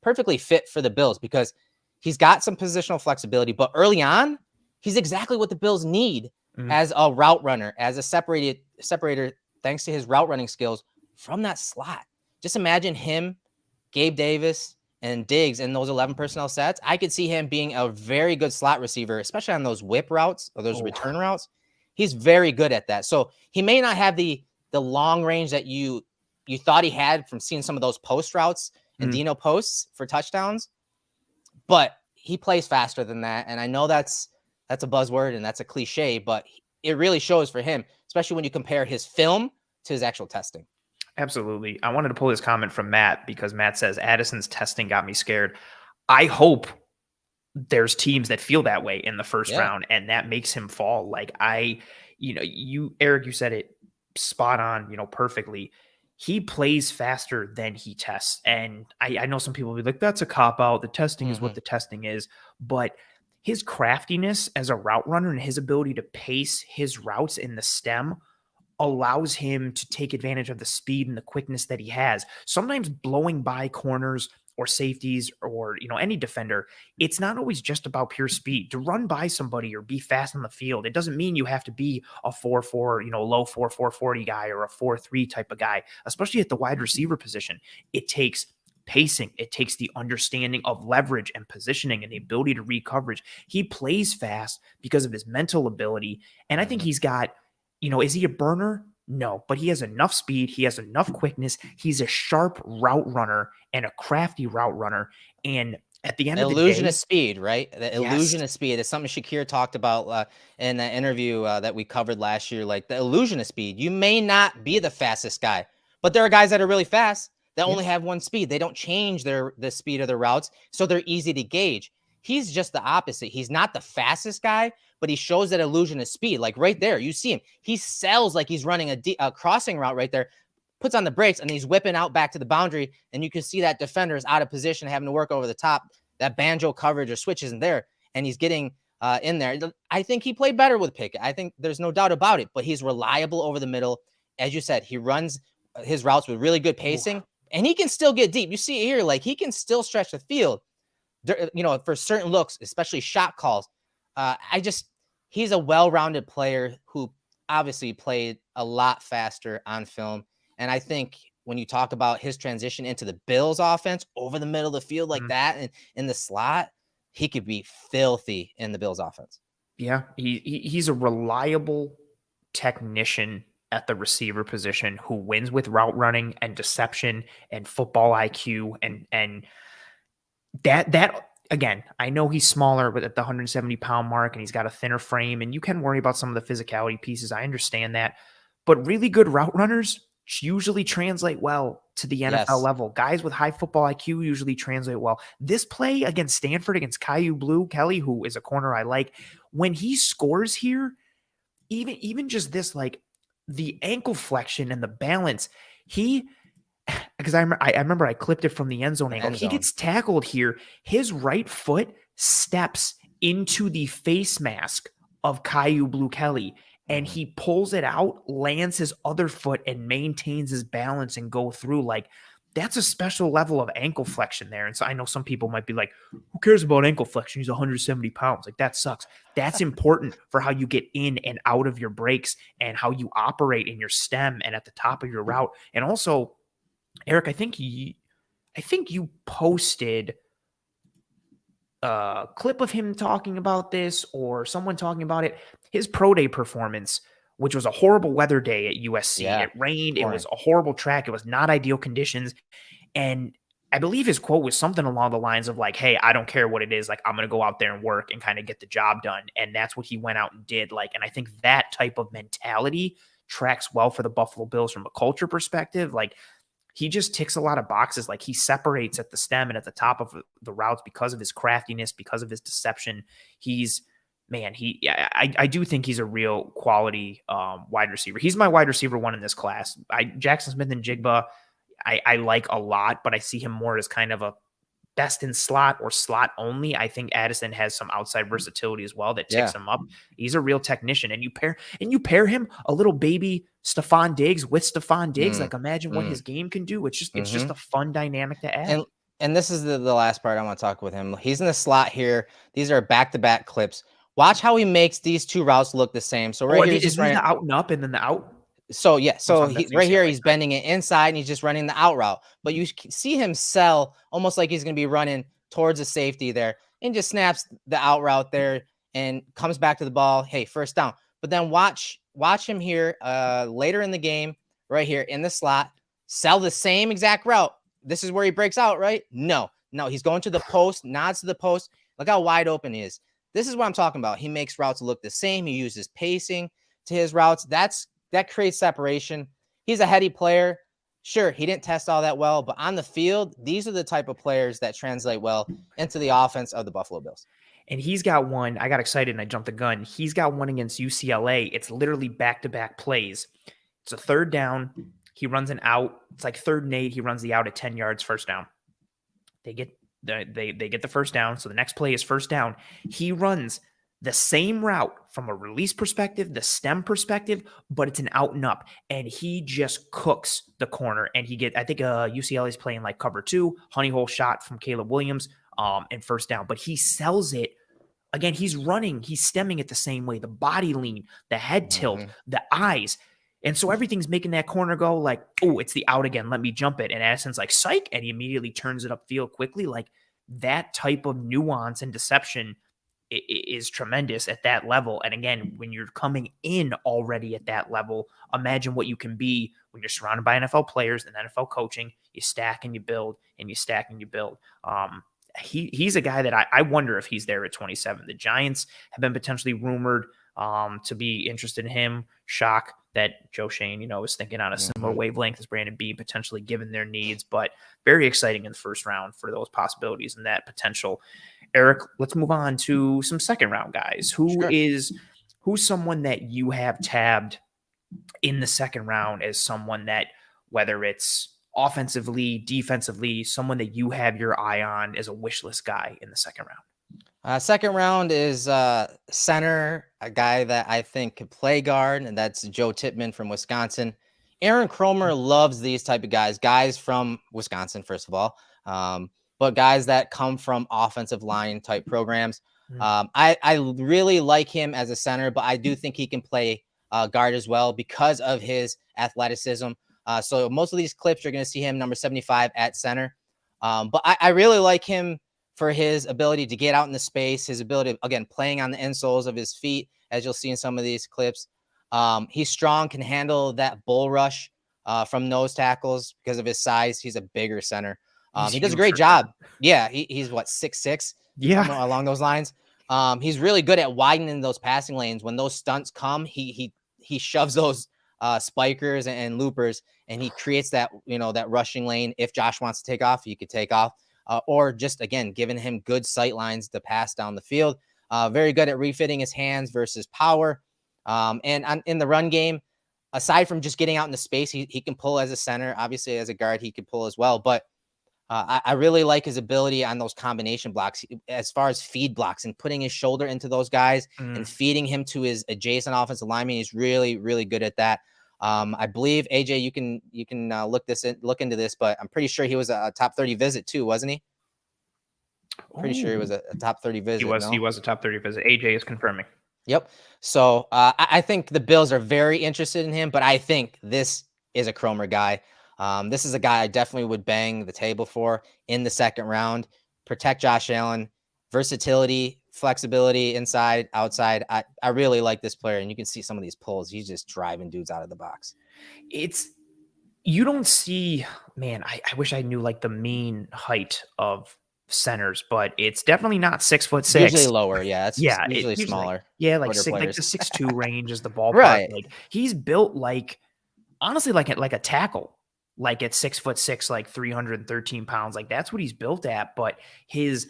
perfectly fit for the Bills, because he's got some positional flexibility, but early on, he's exactly what the Bills need as a route runner, as a separator, thanks to his route running skills from that slot. Just imagine him, Gabe Davis, and Diggs in those 11 personnel sets. I could see him being a very good slot receiver, especially on those whip routes or those return routes. He's very good at that. So he may not have the long range that you thought he had from seeing some of those post routes and Dino posts for touchdowns, but he plays faster than that. And I know that's a buzzword and that's a cliche, but it really shows for him, especially when you compare his film to his actual testing. Absolutely. I wanted to pull this comment from Matt because Matt says Addison's testing got me scared. I hope there's teams that feel that way in the first round and that makes him fall. Like Eric, you said it spot on, perfectly. He plays faster than he tests. And I know some people will be like, that's a cop out. The testing is what the testing is. But his craftiness as a route runner and his ability to pace his routes in the stem allows him to take advantage of the speed and the quickness that he has. Sometimes blowing by corners or safeties or, any defender, it's not always just about pure speed. To run by somebody or be fast on the field, it doesn't mean you have to be a 4.4, low 4.40 guy or a 4.3 type of guy, especially at the wide receiver position. It takes pacing. It takes the understanding of leverage and positioning and the ability to read coverage. He plays fast because of his mental ability. And I think he's got, is he a burner? No, but he has enough speed. He has enough quickness. He's a sharp route runner and a crafty route runner. And at the end of the day, illusion of speed, right? The illusion of speed is something Shakir talked about in that interview that we covered last year. Like the illusion of speed. You may not be the fastest guy, but there are guys that are really fast that only have one speed. They don't change the speed of their routes, so they're easy to gauge. He's just the opposite. He's not the fastest guy, but he shows that illusion of speed. Like right there, you see him. He sells like he's running a crossing route right there, puts on the brakes, and he's whipping out back to the boundary, and you can see that defender is out of position, having to work over the top. That banjo coverage or switch isn't there, and he's getting in there. I think he played better with Pickett. I think there's no doubt about it, but he's reliable over the middle. As you said, he runs his routes with really good pacing, and he can still get deep. You see here, like he can still stretch the field, for certain looks, especially shot calls. He's a well-rounded player who obviously played a lot faster on film. And I think when you talk about his transition into the Bills offense over the middle of the field like that and in the slot, he could be filthy in the Bills offense. Yeah, he's a reliable technician at the receiver position who wins with route running and deception and football IQ and that again, I know he's smaller but at the 170-pound mark and he's got a thinner frame and you can worry about some of the physicality pieces. I understand that. But really good route runners usually translate well to the NFL level. Guys with high football IQ usually translate well. This play against Stanford, against Caillou Blue Kelly, who is a corner I like, when he scores here, even just this, like the ankle flexion and the balance, because I remember I clipped it from the end zone angle. He gets tackled here. His right foot steps into the face mask of Caillou Blue Kelly. And he pulls it out, lands his other foot, and maintains his balance and go through. Like, that's a special level of ankle flexion there. And so I know some people might be like, who cares about ankle flexion? He's 170 pounds. Like, that sucks. That's important for how you get in and out of your breaks and how you operate in your stem and at the top of your route. And also, Eric, I think you posted a clip of him talking about this or someone talking about it. His pro day performance, which was a horrible weather day at USC. Yeah, it rained. It was a horrible track. It was not ideal conditions. And I believe his quote was something along the lines of like, hey, I don't care what it is. Like, I'm going to go out there and work and kind of get the job done. And that's what he went out and did. Like, and I think that type of mentality tracks well for the Buffalo Bills from a culture perspective. Like, he just ticks a lot of boxes. Like, he separates at the stem and at the top of the routes because of his craftiness, because of his deception. I do think he's a real quality wide receiver. He's my wide receiver one in this class. Jackson Smith and Jigba, I like a lot, but I see him more as kind of a best in slot or slot only. I think Addison has some outside versatility as well that ticks him up. He's a real technician. And you pair him a little baby Stephon Diggs with Stephon Diggs. Like, imagine what his game can do. It's just a fun dynamic to add. And this is the last part I want to talk with him. He's in the slot here. These are back-to-back clips. Watch how he makes these two routes look the same. So right here, is the out and up and then the out? So yeah, so right here, he's bending it inside and he's just running the out route. But you see him sell almost like he's going to be running towards a safety there and just snaps the out route there and comes back to the ball. Hey, first down. But then watch him here later in the game, right here in the slot, sell the same exact route. This is where he breaks out, right? No, he's going to the post, nods to the post. Look how wide open he is. This is what I'm talking about. He makes routes look the same. He uses pacing to his routes. That creates separation. He's a heady player. Sure, he didn't test all that well, but on the field, these are the type of players that translate well into the offense of the Buffalo Bills. And he's got one. I got excited and I jumped the gun. He's got one against UCLA. It's literally back-to-back plays. It's a third down. He runs an out. It's like 3rd and 8. He runs the out at 10 yards, first down. They get the first down. So the next play is first down. He runs the same route from a release perspective, the stem perspective, but it's an out and up. And he just cooks the corner. And I think UCLA is playing like cover 2, honey hole shot from Caleb Williams and first down. But he sells it. Again, he's stemming it the same way. The body lean, the head tilt, the eyes. And so everything's making that corner go like, oh, it's the out again. Let me jump it. And Addison's like, psych. And he immediately turns it upfield quickly. Like, that type of nuance and deception is tremendous at that level. And again, when you're coming in already at that level, imagine what you can be when you're surrounded by NFL players and NFL coaching. You stack and you build and you stack and you build. He's a guy that I wonder if he's there at 27. The Giants have been potentially rumored to be interested in him. Shock that Joe Shane, is thinking on a similar wavelength as Brandon Beane, potentially given their needs, but very exciting in the first round for those possibilities and that potential. Eric, let's move on to some second round guys. Who's someone that you have tabbed in the second round as someone that, whether it's offensively, defensively, someone that you have your eye on as a wish list guy in the second round? Second round is center, a guy that I think could play guard, and that's Joe Tippmann from Wisconsin. Aaron Cromer loves these type of guys from Wisconsin, first of all, but guys that come from offensive line type programs. I really like him as a center, but I do think he can play guard as well because of his athleticism. So most of these clips, you're going to see him number 75 at center. But I really like him for his ability to get out in the space, his ability, again, playing on the insoles of his feet, as you'll see in some of these clips. He's strong, can handle that bull rush from nose tackles because of his size. He's a bigger center. He does a great job. Yeah, he's what, 6'6", along those lines. He's really good at widening those passing lanes. When those stunts come, he shoves those spikers and loopers, and he creates that, that rushing lane. If Josh wants to take off, he could take off, or just, again, giving him good sight lines to pass down the field. Very good at refitting his hands versus power. And in the run game, aside from just getting out into space, he can pull as a center. Obviously, as a guard, he can pull as well. But I really like his ability on those combination blocks, as far as feed blocks and putting his shoulder into those guys and feeding him to his adjacent offensive lineman. He's really, really good at that. I believe, AJ, you can look into this, but I'm pretty sure he was a top 30 visit too, wasn't he? Pretty sure he was a top 30 visit. He was a top 30 visit. AJ is confirming. Yep. So I think the Bills are very interested in him, but I think this is a Cromer guy. This is a guy I definitely would bang the table for in the second round. Protect Josh Allen, versatility, flexibility, inside, outside. I really like this player, and you can see some of these pulls. He's just driving dudes out of the box. You don't see, man, I wish I knew like the mean height of centers, but it's definitely not 6'6". Usually lower, yeah. It's usually smaller. Like the 6'2" range is the ballpark. Right. Like he's built like, honestly, like a tackle, like at 6'6", like 313 pounds. Like that's what he's built at. But his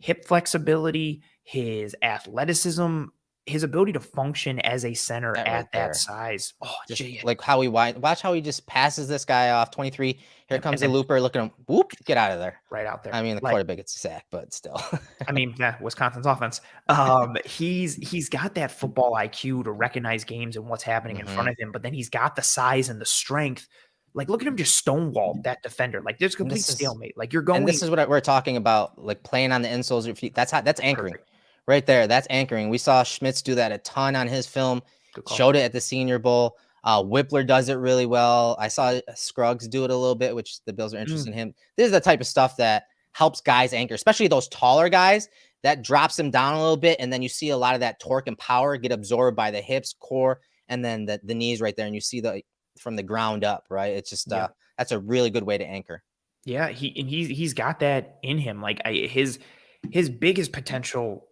hip flexibility, his athleticism, his ability to function as a center at that size. Oh, just like how he watch how he just passes this guy off. 23. Here comes the looper. Look at him. Whoop! Get out of there. Right out there. I mean, the quarterback gets sacked, but still. I mean, Wisconsin's offense. He's got that football IQ to recognize games and what's happening in front of him, but then he's got the size and the strength. Like, look at him just stonewall that defender. Like, there's complete stalemate. Like, you're going. And this is what we're talking about. Like playing on the insoles of your feet. That's anchoring. Perfect. Right there. That's anchoring. We saw Schmitz do that a ton on his film. Showed it at the Senior Bowl. Whippler does it really well. I saw Scruggs do it a little bit, which the Bills are interested in him. This is the type of stuff that helps guys anchor, especially those taller guys. That drops them down a little bit, and then you see a lot of that torque and power get absorbed by the hips, core, and then the knees right there, and you see from the ground up, right? It's just that's a really good way to anchor. Yeah, he's got that in him. Like his biggest potential,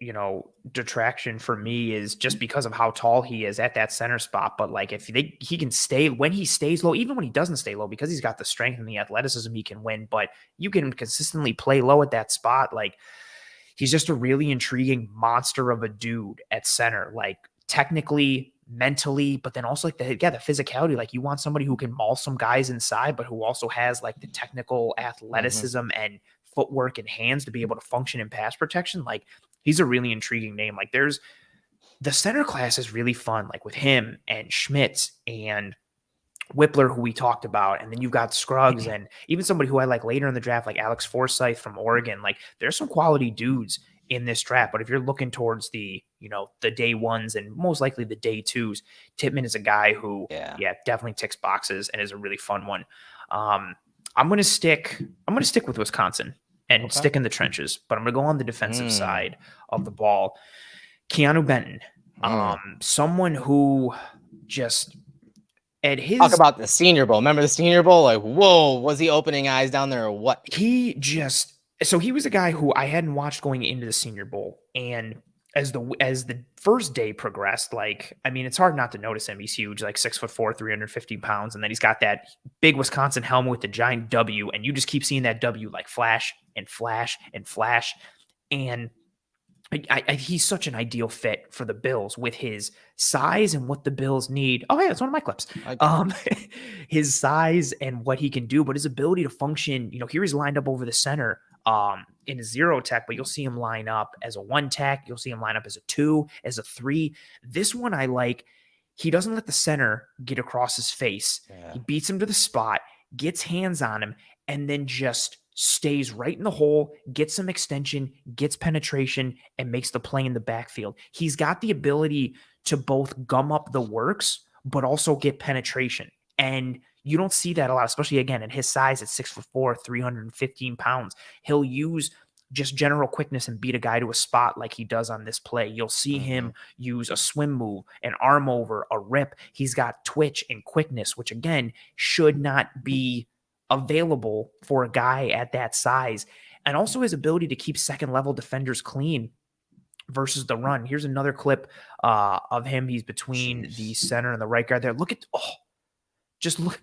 detraction for me is just because of how tall he is at that center spot. But like, if he can stay, when he stays low, even when he doesn't stay low, because he's got the strength and the athleticism, he can win. But you can consistently play low at that spot. Like, he's just a really intriguing monster of a dude at center, like technically, mentally, but then also like the physicality. Like, you want somebody who can maul some guys inside, but who also has like the technical athleticism and footwork and hands to be able to function in pass protection. Like, he's a really intriguing name. Like, the center class is really fun, like with him and Schmitz and Whippler, who we talked about. And then you've got Scruggs and even somebody who I like later in the draft, like Alex Forsyth from Oregon. Like, there's some quality dudes in this draft. But if you're looking towards the day ones and most likely the day twos, Tippmann is a guy who, definitely ticks boxes and is a really fun one. I'm going to stick with Wisconsin and stick in the trenches, but I'm going to go on the defensive side of the ball. Keanu Benton, someone who just at his talk about the Senior Bowl. Remember the Senior Bowl? Like, whoa, was he opening eyes down there or what? He was a guy who I hadn't watched going into the Senior Bowl, and as the first day progressed, like, I mean, it's hard not to notice him. He's huge, like 6'4", 350 pounds. And then he's got that big Wisconsin helmet with the giant W. And you just keep seeing that W like flash and flash and flash. And he's such an ideal fit for the Bills with his size and what the Bills need. Oh, yeah, it's one of my clips. His size and what he can do, but his ability to function, here he's lined up over the center in a zero tech, but you'll see him line up as a one tech. You'll see him line up as a 2, as a 3. This one I like. He doesn't let the center get across his face. Yeah. He beats him to the spot, gets hands on him, and then just stays right in the hole, gets some extension, gets penetration, and makes the play in the backfield. He's got the ability to both gum up the works, but also get penetration. And You don't see that a lot, especially again at his size at 6'4", 315 pounds. He'll use just general quickness and beat a guy to a spot like he does on this play. You'll see him use a swim move, an arm over, a rip. He's got twitch and quickness, which again should not be available for a guy at that size. And also his ability to keep second level defenders clean versus the run. Here's another clip of him. He's between the center and the right guard there. Look at, just look.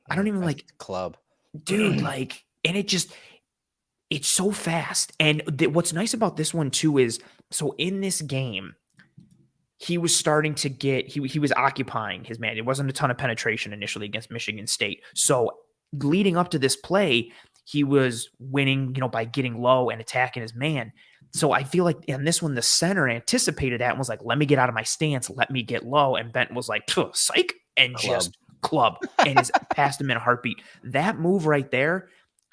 I don't even like club, dude. Like, and it's so fast. And what's nice about this one too is, so in this game, he was starting to get, he was occupying his man. It wasn't a ton of penetration initially against Michigan State. So leading up to this play, he was winning, by getting low and attacking his man. So I feel like in this one, the center anticipated that and was like, let me get out of my stance. Let me get low. And Benton was like, psych, and just club and is passed him in a heartbeat. That move right there,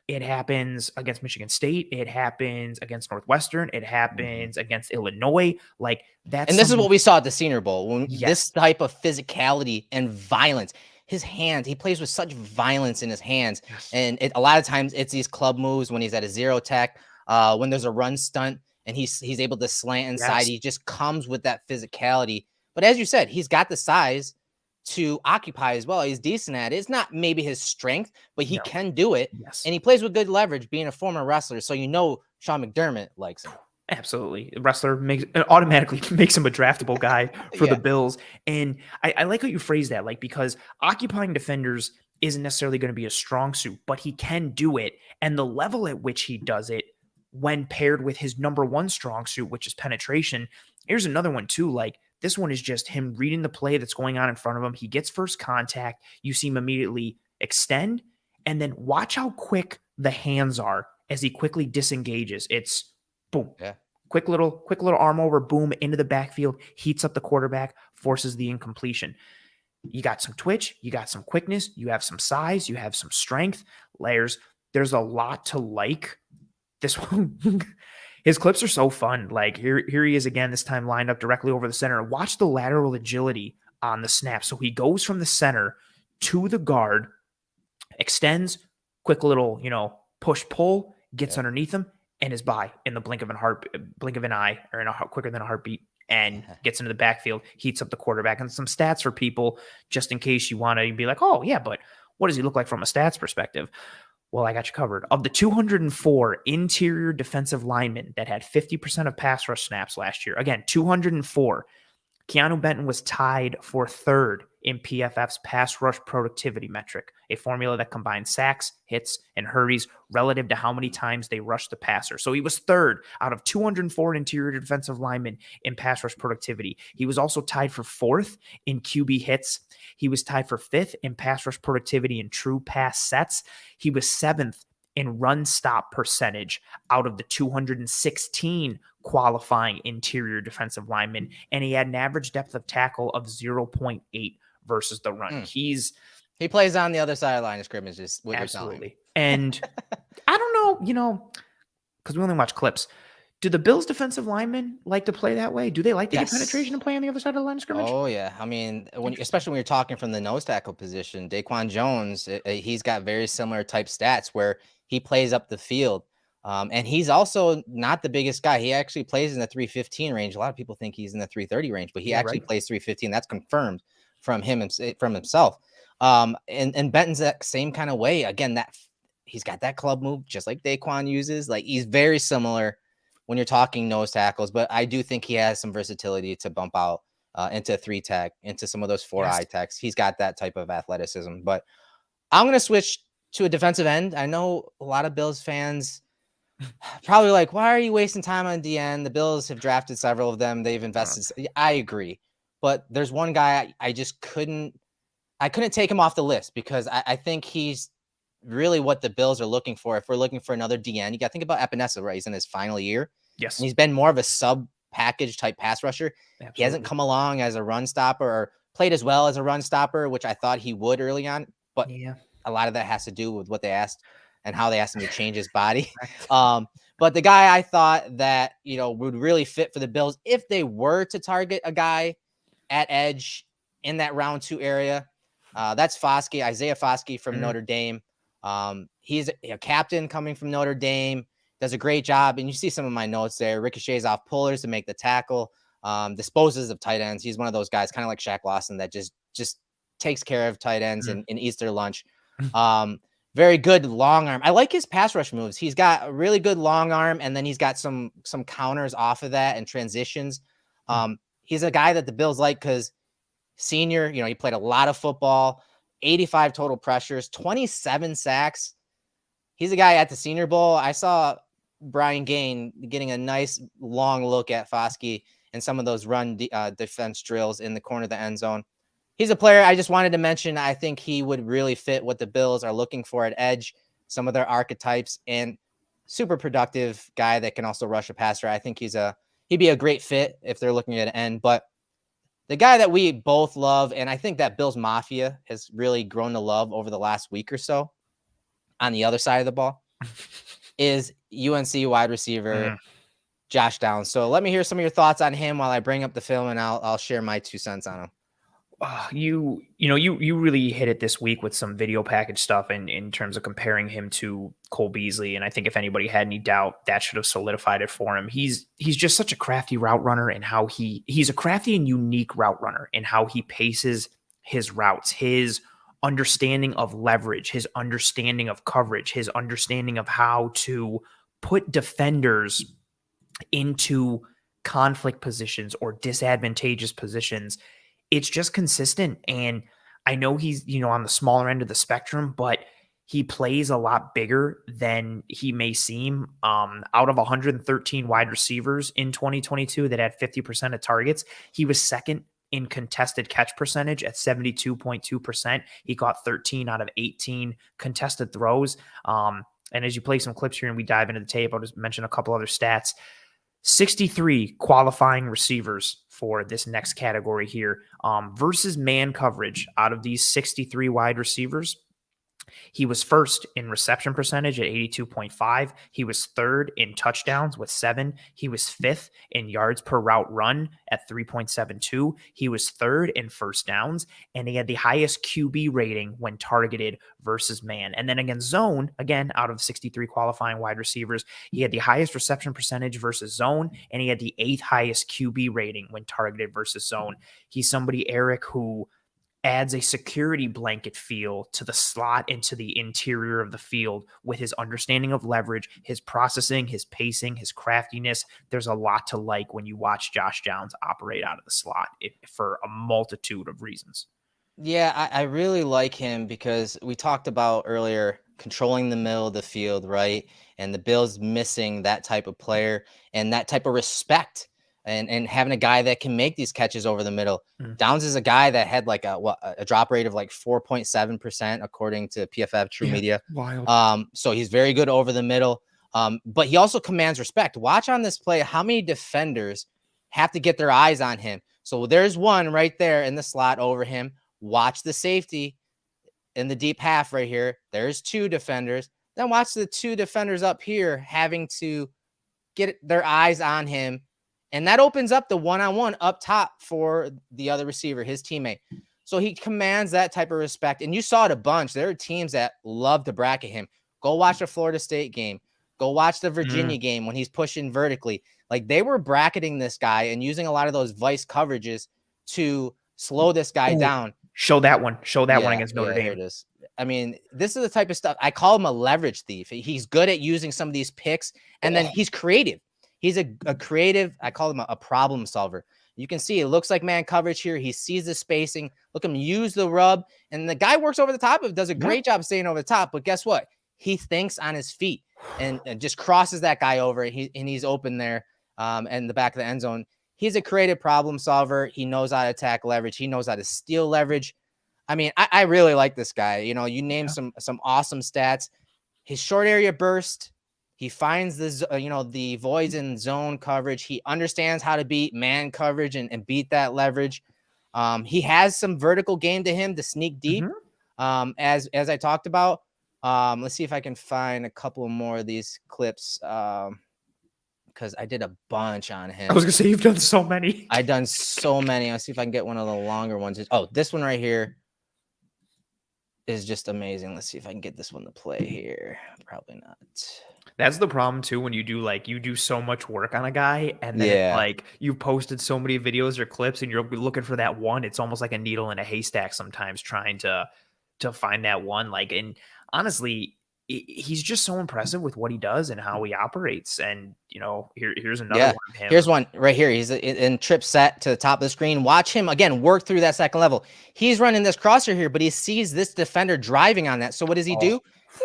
it happens against Michigan State. It happens against Northwestern. It happens against Illinois. Like that's, and this is what we saw at the Senior Bowl. When this type of physicality and violence, his hands, he plays with such violence in his hands. And a lot of times it's these club moves when he's at a zero tech, when there's a run stunt and he's able to slant inside. He just comes with that physicality. But as you said, he's got the size to occupy as well. He's decent at it. It's not maybe his strength, but he can do it. And he plays with good leverage, being a former wrestler. So Sean McDermott likes him. Absolutely. Wrestler automatically makes him a draftable guy for the Bills. And I like how you phrase that, like, because occupying defenders isn't necessarily going to be a strong suit, but he can do it. And the level at which he does it when paired with his number one strong suit, which is penetration. Here's another one too. Like, this one is just him reading the play that's going on in front of him. He gets first contact. You see him immediately extend, and then watch how quick the hands are as he quickly disengages. It's boom. Yeah. Quick little arm over, boom, into the backfield, heats up the quarterback, forces the incompletion. You got some twitch, you got some quickness, you have some size, you have some strength, layers. There's a lot to like. This one, his clips are so fun. Like here he is again, this time lined up directly over the center. Watch the lateral agility on the snap. So he goes from the center to the guard, extends, quick little, push pull, gets underneath him, and is by in the blink of an eye, or quicker than a heartbeat, and gets into the backfield, heats up the quarterback. And some stats for people, just in case you want to be like, oh yeah, but what does he look like from a stats perspective? Well, I got you covered. Of the 204 interior defensive linemen that had 50% of pass rush snaps last year, again, 204, Keanu Benton was tied for third in PFF's pass rush productivity metric, a formula that combines sacks, hits, and hurries relative to how many times they rush the passer. So he was third out of 204 interior defensive linemen in pass rush productivity. He was also tied for fourth in QB hits. He was tied for fifth in pass rush productivity and true pass sets. He was seventh in run stop percentage out of the 216 qualifying interior defensive linemen. And he had an average depth of tackle of 0.8 versus the run. He plays on the other side of the line of scrimmage, is what absolutely. You're telling me. And I don't know, because we only watch clips. Do the Bills defensive linemen like to play that way? Do they like to get penetration and play on the other side of the line of scrimmage? Oh yeah. I mean, especially when you're talking from the nose tackle position, Daquan Jones, he's got very similar type stats where he plays up the field. And he's also not the biggest guy. He actually plays in the 315 range. A lot of people think he's in the 330 range, but he actually plays 315. That's confirmed from himself. And Benton's that same kind of way. Again, that he's got that club move, just like Daquan uses. Like, he's very similar when you're talking nose tackles, but I do think he has some versatility to bump out into 3-tech, into some of those 4-eye techs. He's got that type of athleticism. But I'm going to switch to a defensive end. I know a lot of Bills fans probably like, why are you wasting time on DN? The Bills have drafted several of them. They've invested. I agree. But there's one guy I just couldn't take him off the list, because I think he's really what the Bills are looking for. If we're looking for another DN, you got to think about Epinesa, right? He's in his final year. Yes. And he's been more of a sub package type pass rusher. Absolutely. He hasn't come along as a run stopper or played as well as a run stopper, which I thought he would early on. But a lot of that has to do with what they asked and how they asked him to change his body. But the guy I thought that, would really fit for the Bills if they were to target a guy at edge in that round 2 area That's Foskey, Isaiah Foskey from Notre Dame. He's a captain coming from Notre Dame, does a great job. And you see some of my notes there. Ricochets off pullers to make the tackle, disposes of tight ends. He's one of those guys, kind of like Shaq Lawson, that just takes care of tight ends and eats their lunch. Very good long arm. I like his pass rush moves. He's got a really good long arm, and then he's got some counters off of that and transitions. He's a guy that the Bills like because senior, he played a lot of football, 85 total pressures, 27 sacks. He's a guy at the Senior Bowl. I saw Brian Gain getting a nice long look at Foskey and some of those run defense drills in the corner of the end zone. He's a player I just wanted to mention. I think he would really fit what the Bills are looking for at edge, some of their archetypes, and super productive guy that can also rush a passer. I think he'd be a great fit if they're looking at an end. But the guy that we both love, and I think that Bills Mafia has really grown to love over the last week or so on the other side of the ball, is UNC wide receiver Josh Downs. So let me hear some of your thoughts on him while I bring up the film, and I'll share my 2 cents on him. You really hit it this week with some video package stuff in terms of comparing him to Cole Beasley. And I think if anybody had any doubt, that should have solidified it for him. He's just such a crafty route runner, and how he's a crafty and unique route runner, and how he paces his routes, his understanding of leverage, his understanding of coverage, his understanding of how to put defenders into conflict positions or disadvantageous positions. It's just consistent. And I know he's, on the smaller end of the spectrum, but he plays a lot bigger than he may seem. Out of 113 wide receivers in 2022 that had 50% of targets, he was second in contested catch percentage at 72.2%. He caught 13 out of 18 contested throws. And as you play some clips here and we dive into the tape, I'll just mention a couple other stats. 63 qualifying receivers for this next category here versus man coverage. Out of these 63 wide receivers, he was first in reception percentage at 82.5. He was third in touchdowns with 7. He was fifth in yards per route run at 3.72. He was third in first downs, and he had the highest QB rating when targeted versus man. And then against zone, again, out of 63 qualifying wide receivers, he had the highest reception percentage versus zone, and he had the 8th highest QB rating when targeted versus zone. He's somebody, Eric, who adds a security blanket feel to the slot and to the interior of the field with his understanding of leverage, his processing, his pacing, his craftiness. There's a lot to like when you watch Josh Downs operate out of the slot for a multitude of reasons. Yeah, I really like him because we talked about earlier controlling the middle of the field, right? And the Bills missing that type of player and that type of respect. And having a guy that can make these catches over the middle. Downs is a guy that had like a drop rate of like 4.7% according to PFF True Media. Wild. So he's very good over the middle. But he also commands respect. Watch on this play how many defenders have to get their eyes on him. So there's one right there in the slot over him. Watch the safety in the deep half right here. There's 2 defenders. Then watch the 2 defenders up here having to get their eyes on him. And that opens up the one-on-one up top for the other receiver, his teammate. So he commands that type of respect. And you saw it a bunch. There are teams that love to bracket him. Go watch the Florida State game. Go watch the Virginia game when he's pushing vertically. Like, they were bracketing this guy and using a lot of those vice coverages to slow this guy down. Show that one. Show that one against Notre Dame. Here it is. I mean, this is the type of stuff. I call him a leverage thief. He's good at using some of these picks, and then he's creative. He's a creative, I call him a problem solver. You can see it looks like man coverage here. He sees the spacing. Look him use the rub. And the guy works over the top of it, does a great job staying over the top. But guess what? He thinks on his feet and just crosses that guy over. And he's open there in the back of the end zone. He's a creative problem solver. He knows how to attack leverage. He knows how to steal leverage. I mean, I really like this guy. You name some awesome stats. His short area burst. He finds the voids in zone coverage. He understands how to beat man coverage and beat that leverage. He has some vertical game to him to sneak deep, as I talked about. Let's see if I can find a couple more of these clips because I did a bunch on him. I was going to say, you've done so many. I've done so many. I'll see if I can get one of the longer ones. Oh, this one right here. is just amazing. Let's see if I can get this one to play here. Probably not. That's the problem too when you do so much work on a guy and then it's Yeah. like you've posted so many videos or clips and you're looking for that one. It's almost like a needle in a haystack sometimes trying to find that one. Like, and honestly, he's just so impressive with what he does and how he operates. And here's another one of him. Here's one right here. He's in trip set to the top of the screen. Watch him again work through that second level. He's running this crosser here, but he sees this defender driving on that. So what does he do?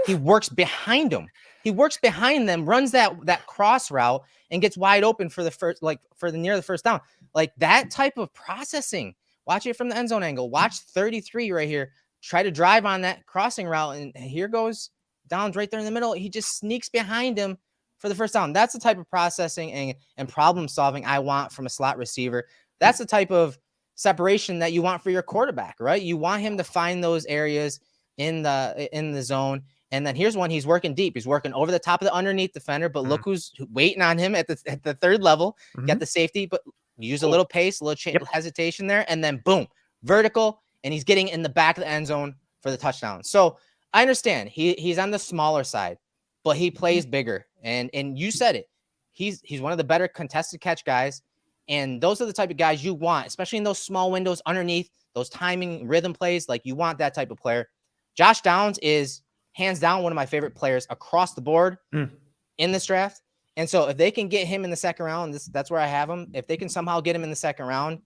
He works behind him. He works behind them, runs that cross route, and gets wide open for the first, near the first down. Like that type of processing. Watch it from the end zone angle. Watch 33 right here. Try to drive on that crossing route, and here goes Downs right there in the middle. He just sneaks behind him for the first down. That's the type of processing and problem solving I want from a slot receiver. That's the type of separation that you want for your quarterback, right? You want him to find those areas in the zone. And then here's one. He's working deep. He's working over the top of the underneath defender, but look who's waiting on him at the third level. Get the safety, but use a little pace, a little hesitation there, and then boom, vertical, and he's getting in the back of the end zone for the touchdown. So I understand he's on the smaller side, but he plays bigger. And you said it. He's one of the better contested catch guys. And those are the type of guys you want, especially in those small windows underneath, those timing rhythm plays. Like you want that type of player. Josh Downs is hands down one of my favorite players across the board in this draft. And so if they can get him in the second round, that's where I have him. If they can somehow get him in the second round,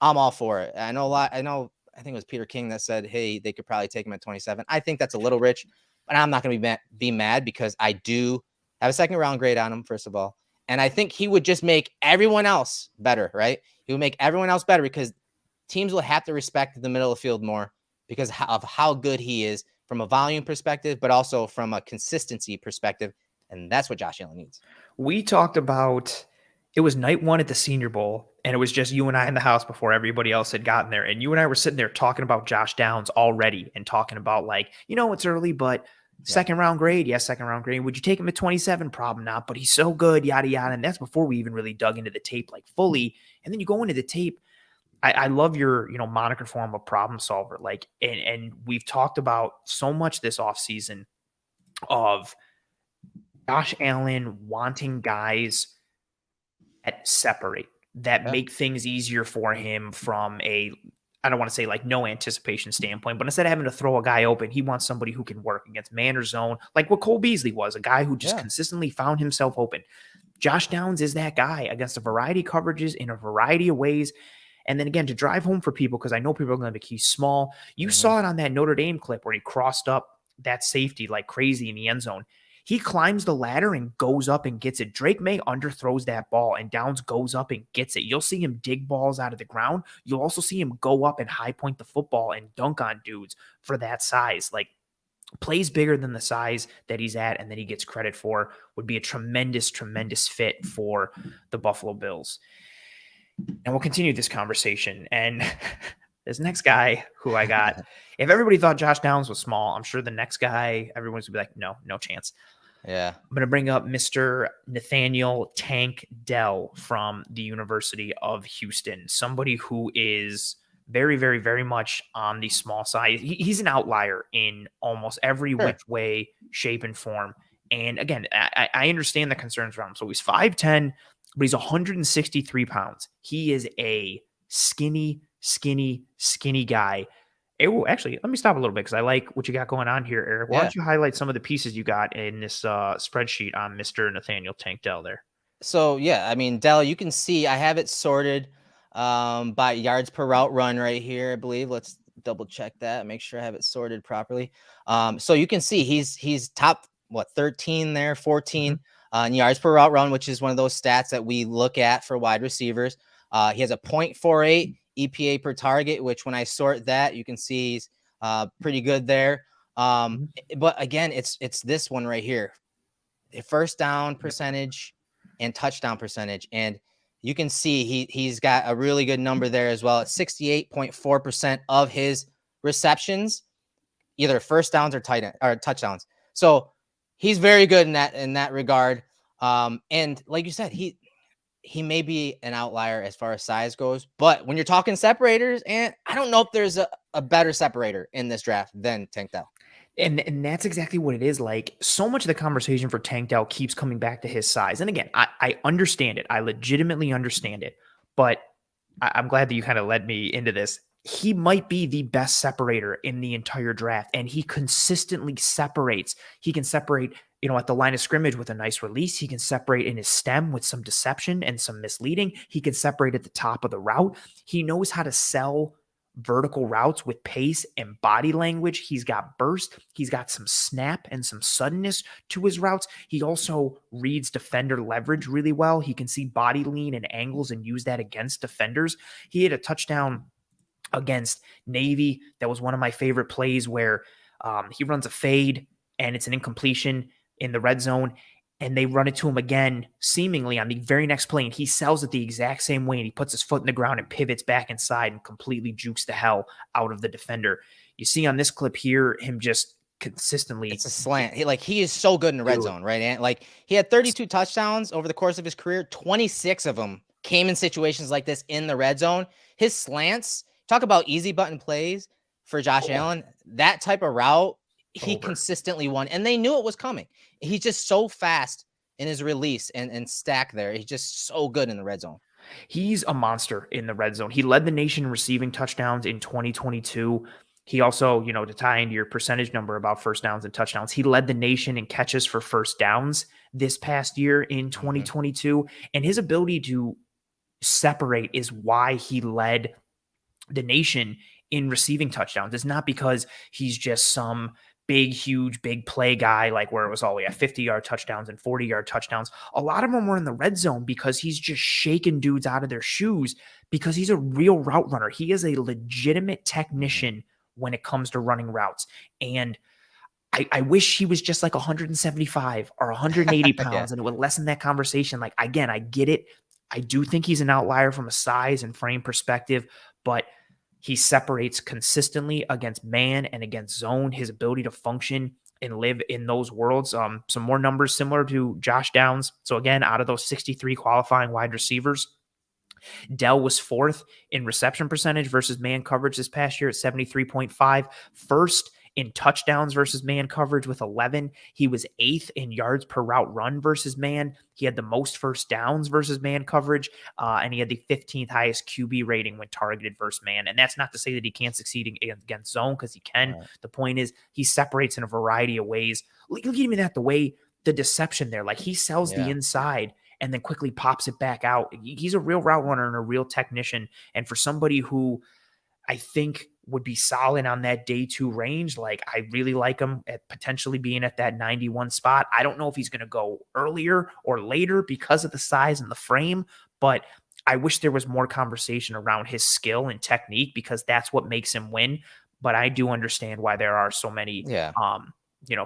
I'm all for it. I think it was Peter King that said, hey, they could probably take him at 27. I think that's a little rich, but I'm not going to be mad because I do have a second round grade on him, first of all. And I think he would just make everyone else better, right? He would make everyone else better because teams will have to respect the middle of the field more because of how good he is from a volume perspective, but also from a consistency perspective. And that's what Josh Allen needs. We talked about, it was night one at the Senior Bowl, and it was just you and I in the house before everybody else had gotten there. And you and I were sitting there talking about Josh Downs already and talking about it's early, but second round grade. Yes, second round grade. Would you take him at 27? Probably not, but he's so good, yada, yada. And that's before we even really dug into the tape fully. And then you go into the tape. I love your, moniker for him, a problem solver. And we've talked about so much this offseason of Josh Allen wanting guys that separate, that make things easier for him from I don't want to say no anticipation standpoint, but instead of having to throw a guy open, he wants somebody who can work against man or zone, like what Cole Beasley was, a guy who just consistently found himself open. Josh Downs is that guy against a variety of coverages in a variety of ways. And then again, to drive home for people, because I know people are going to be he's small. You saw it on that Notre Dame clip where he crossed up that safety like crazy in the end zone. He climbs the ladder and goes up and gets it. Drake May underthrows that ball, and Downs goes up and gets it. You'll see him dig balls out of the ground. You'll also see him go up and high point the football and dunk on dudes for that size. Plays bigger than the size that he's at and that he gets credit for. Would be a tremendous, tremendous fit for the Buffalo Bills. And we'll continue this conversation. And this next guy who I got, if everybody thought Josh Downs was small, I'm sure the next guy, everyone's going to be like, no chance. Yeah. I'm going to bring up Mr. Nathaniel Tank Dell from the University of Houston, somebody who is very, very, very much on the small side. He's an outlier in almost every which way, shape, and form. And again, I understand the concerns around him. So he's 5'10", but he's 163 pounds. He is a skinny guy. Actually, let me stop a little bit because I like what you got going on here, Eric. Why don't you highlight some of the pieces you got in this spreadsheet on Mr. Nathaniel Tank Dell there? So, Dell, you can see I have it sorted by yards per route run right here, I believe. Let's double check that, make sure I have it sorted properly. So you can see he's top, 13 there, 14 in yards per route run, which is one of those stats that we look at for wide receivers. He has a 0.48 EPA per target, which when I sort that, you can see he's pretty good there. But again, it's this one right here, the first down percentage and touchdown percentage. And you can see he's got a really good number there as well. At 68.4% of his receptions, either first downs or touchdowns. So he's very good in that regard. And like you said, he may be an outlier as far as size goes, but when you're talking separators, and I don't know if there's a a better separator in this draft than Tank Dell. And that's exactly what it is. Like, so much of the conversation for Tank Dell keeps coming back to his size. And again, I understand it. I legitimately understand it. But I'm glad that you kind of led me into this. He might be the best separator in the entire draft, and he consistently separates. He can separate, at the line of scrimmage with a nice release. He can separate in his stem with some deception and some misleading. He can separate at the top of the route. He knows how to sell vertical routes with pace and body language. He's got burst. He's got some snap and some suddenness to his routes. He also reads defender leverage really well. He can see body lean and angles and use that against defenders. He had a touchdown against Navy that was one of my favorite plays where he runs a fade and it's an incompletion in the red zone, and they run it to him again, seemingly on the very next play, and he sells it the exact same way, and he puts his foot in the ground and pivots back inside and completely jukes the hell out of the defender. You see on this clip here, him just consistently. It's a slant. He is so good in the red zone, right? And like, he had 32 touchdowns over the course of his career. 26 of them came in situations like this in the red zone. His slants, talk about easy button plays for Josh Allen. That type of route, he consistently won, and they knew it was coming. He's just so fast in his release and stack there. He's just so good in the red zone. He's a monster in the red zone. He led the nation in receiving touchdowns in 2022. He also, to tie into your percentage number about first downs and touchdowns, he led the nation in catches for first downs this past year in 2022. And his ability to separate is why he led the nation in receiving touchdowns. It's not because he's just some big, huge, big play guy, like where it was all 50-yard touchdowns and 40-yard touchdowns. A lot of them were in the red zone because he's just shaking dudes out of their shoes because he's a real route runner. He is a legitimate technician when it comes to running routes. And I wish he was just like 175 or 180 pounds and it would lessen that conversation. Like, again, I get it. I do think he's an outlier from a size and frame perspective, but he separates consistently against man and against zone. His ability to function and live in those worlds. Some more numbers similar to Josh Downs. So again, out of those 63 qualifying wide receivers, Dell was fourth in reception percentage versus man coverage this past year at 73.5. First in touchdowns versus man coverage with 11. He was eighth in yards per route run versus man. He had the most first downs versus man coverage, and he had the 15th highest QB rating when targeted versus man. And that's not to say that he can't succeed against zone, because he can. Right. The point is he separates in a variety of ways. Look at me that, the way the deception there, like he sells the inside and then quickly pops it back out. He's a real route runner and a real technician. And for somebody who I think would be solid on that day 2 range, like I really like him at potentially being at that 91 spot. I don't know if he's going to go earlier or later because of the size and the frame, but I wish there was more conversation around his skill and technique, because that's what makes him win. But I do understand why there are so many,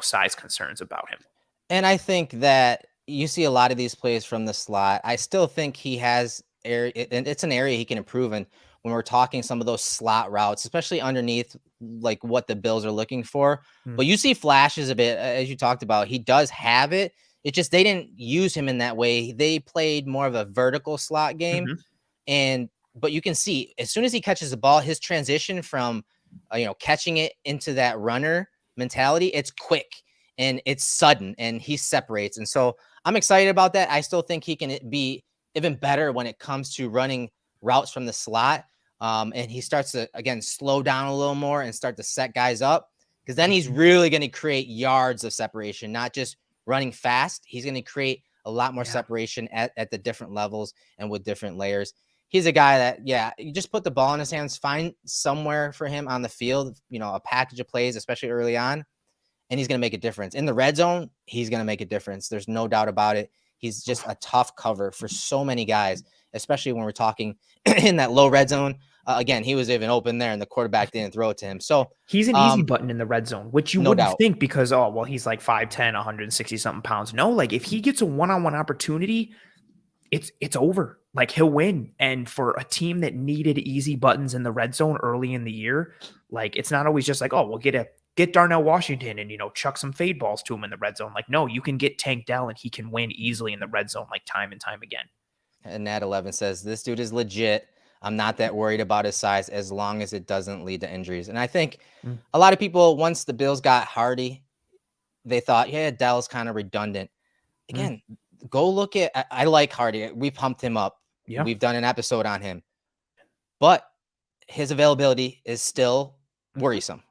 size concerns about him. And I think that you see a lot of these plays from the slot. I still think he has area, and it's an area he can improve in when we're talking some of those slot routes, especially underneath like what the Bills are looking for. But you see flashes of it, as you talked about. He does have it. It's just they didn't use him in that way. They played more of a vertical slot game. But you can see as soon as he catches the ball, his transition from catching it into that runner mentality, it's quick and it's sudden, and he separates. And so I'm excited about that. I still think he can be even better when it comes to running routes from the slot. And he starts to, again, slow down a little more and start to set guys up, because then he's really going to create yards of separation, not just running fast. He's going to create a lot more separation at the different levels and with different layers. He's a guy that, you just put the ball in his hands, find somewhere for him on the field, a package of plays, especially early on, and he's going to make a difference. In the red zone, he's going to make a difference. There's no doubt about it. He's just a tough cover for so many guys, especially when we're talking in that low red zone. Again, he was even open there, and the quarterback didn't throw it to him. So he's an easy button in the red zone, which you wouldn't think, because, he's like 5'10", 160 something pounds. No, like if he gets a one-on-one opportunity, it's over. Like he'll win. And for a team that needed easy buttons in the red zone early in the year, like it's not always just like, we'll get Darnell Washington and, chuck some fade balls to him in the red zone. Like, no, you can get Tank Dell and he can win easily in the red zone, like time and time again. And Nat 11 says, this dude is legit. I'm not that worried about his size as long as it doesn't lead to injuries. And I think a lot of people, once the Bills got Hardy, they thought, yeah, Dell's kind of redundant. Again, go look at, I like Hardy. We pumped him up. Yeah. We've done an episode on him. But his availability is still worrisome.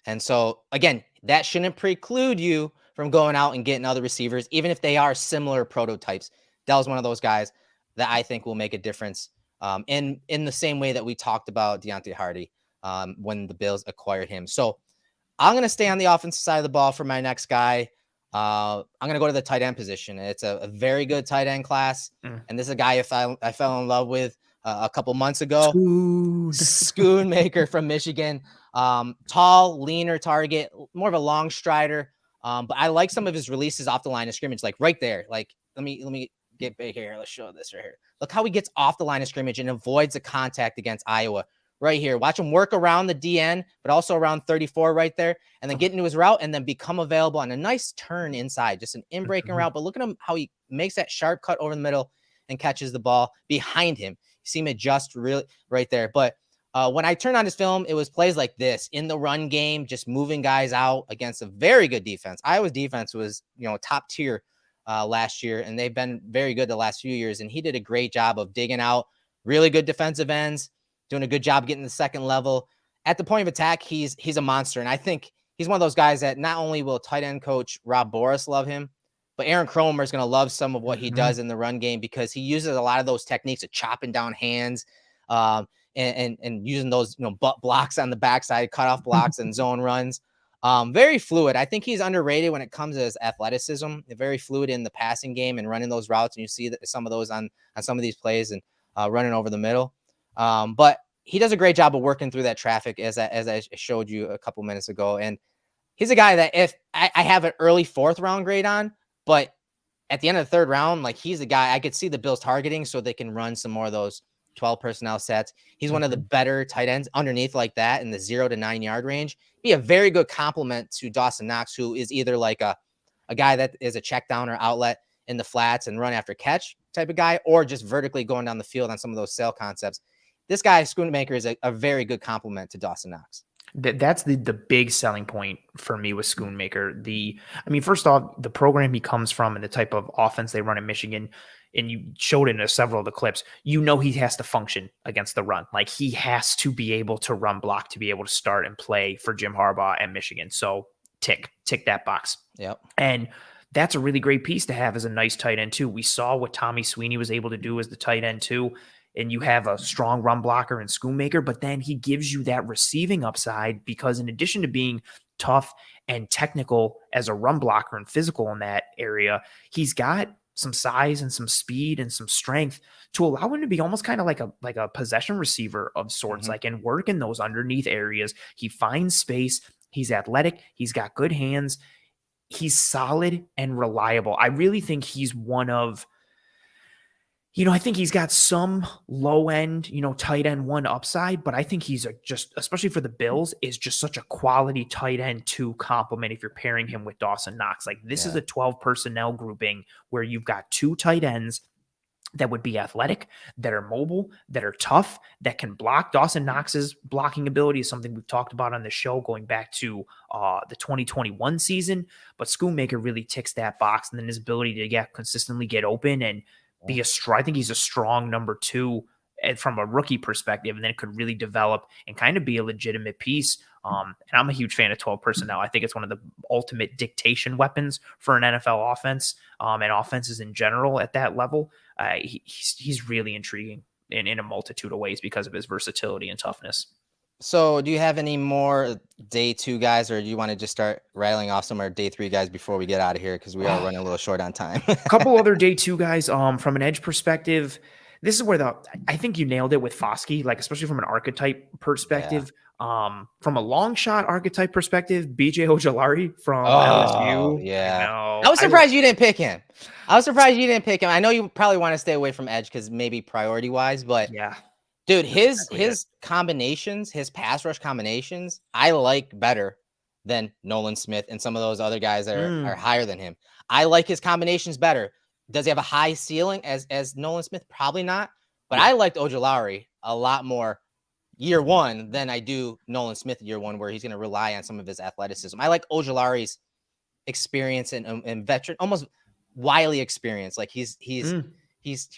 And so, again, that shouldn't preclude you from going out and getting other receivers, even if they are similar prototypes. Dell's one of those guys that I think will make a difference in the same way that we talked about Deontay Hardy when the Bills acquired him. So I'm going to stay on the offensive side of the ball for my next guy. I'm going to go to the tight end position. It's a very good tight end class. And this is a guy I fell in love with a couple months ago. Schoonmaker from Michigan. Tall, leaner target, more of a long strider. But I like some of his releases off the line of scrimmage, like right there. Like, let me get big here. Let's show this right here. Look how he gets off the line of scrimmage and avoids the contact against Iowa. Right here. Watch him work around the DN, but also around 34 right there, and then get into his route and then become available on a nice turn inside, just an in-breaking route. But look at him, how he makes that sharp cut over the middle and catches the ball behind him. You see him adjust really right there. But when I turned on his film, it was plays like this in the run game, just moving guys out against a very good defense. Iowa's defense was, top tier last year, and they've been very good the last few years. And he did a great job of digging out really good defensive ends, doing a good job getting the second level. At the point of attack, he's a monster. And I think he's one of those guys that not only will tight end coach Rob Boris love him, but Aaron Kromer is going to love some of what he does in the run game, because he uses a lot of those techniques of chopping down hands and using those butt blocks on the backside, cutoff blocks and zone runs. Very fluid. I think he's underrated when it comes to his athleticism. Very fluid in the passing game and running those routes. And you see that some of those on some of these plays and running over the middle. But he does a great job of working through that traffic, as I showed you a couple minutes ago. And he's a guy that if I have an early 4th round grade on, but at the end of the 3rd round, like, he's a guy I could see the Bills targeting so they can run some more of those 12 personnel sets. He's one of the better tight ends underneath like that in the 0 to 9 yard range. Be a very good complement to Dawson Knox, who is either like a guy that is a check down or outlet in the flats and run after catch type of guy, or just vertically going down the field on some of those sail concepts. This guy, Schoonmaker, is a very good complement to Dawson Knox. That's the big selling point for me with Schoonmaker. First off, the program he comes from and the type of offense they run in Michigan, and you showed it in several of the clips, he has to function against the run. Like, he has to be able to run block to be able to start and play for Jim Harbaugh and Michigan. So tick that box. Yep. And that's a really great piece to have as a nice tight end too. We saw what Tommy Sweeney was able to do as the tight end too. And you have a strong run blocker in Schoonmaker, but then he gives you that receiving upside, because in addition to being tough and technical as a run blocker and physical in that area, he's got some size and some speed and some strength to allow him to be almost kind of like a possession receiver of sorts, and work in those underneath areas. He finds space. He's athletic. He's got good hands. He's solid and reliable. I really think he's one of, I think he's got some low end, tight end 1 upside, but I think he's especially for the Bills, is just such a quality tight end 2 complement if you're pairing him with Dawson Knox. Like, this is a 12 personnel grouping where you've got 2 tight ends that would be athletic, that are mobile, that are tough, that can block. Dawson Knox's blocking ability is something we've talked about on the show going back to the 2021 season, but Schoonmaker really ticks that box, and then his ability to consistently get open and I think he's a strong number 2 from a rookie perspective, and then it could really develop and kind of be a legitimate piece. And I'm a huge fan of 12 personnel. I think it's one of the ultimate dictation weapons for an NFL offense and offenses in general at that level. He's really intriguing in a multitude of ways because of his versatility and toughness. So do you have any more day 2 guys, or do you want to just start rattling off some of our day 3 guys before we get out of here? Because we are running a little short on time. A couple other day 2 guys from an edge perspective. This is where I think you nailed it with Foskey, like, especially from an archetype perspective. From a long shot archetype perspective, BJ Ojulari from LSU. Yeah. I was surprised you didn't pick him. I know you probably want to stay away from edge because maybe priority wise, but yeah. Dude, his combinations, his pass rush combinations, I like better than Nolan Smith and some of those other guys that are higher than him. I like his combinations better. Does he have a high ceiling as Nolan Smith? Probably not. But I liked Ojulari a lot more year one than I do Nolan Smith year one, where he's going to rely on some of his athleticism. I like Ojulari's experience and veteran, almost wily experience. Like he's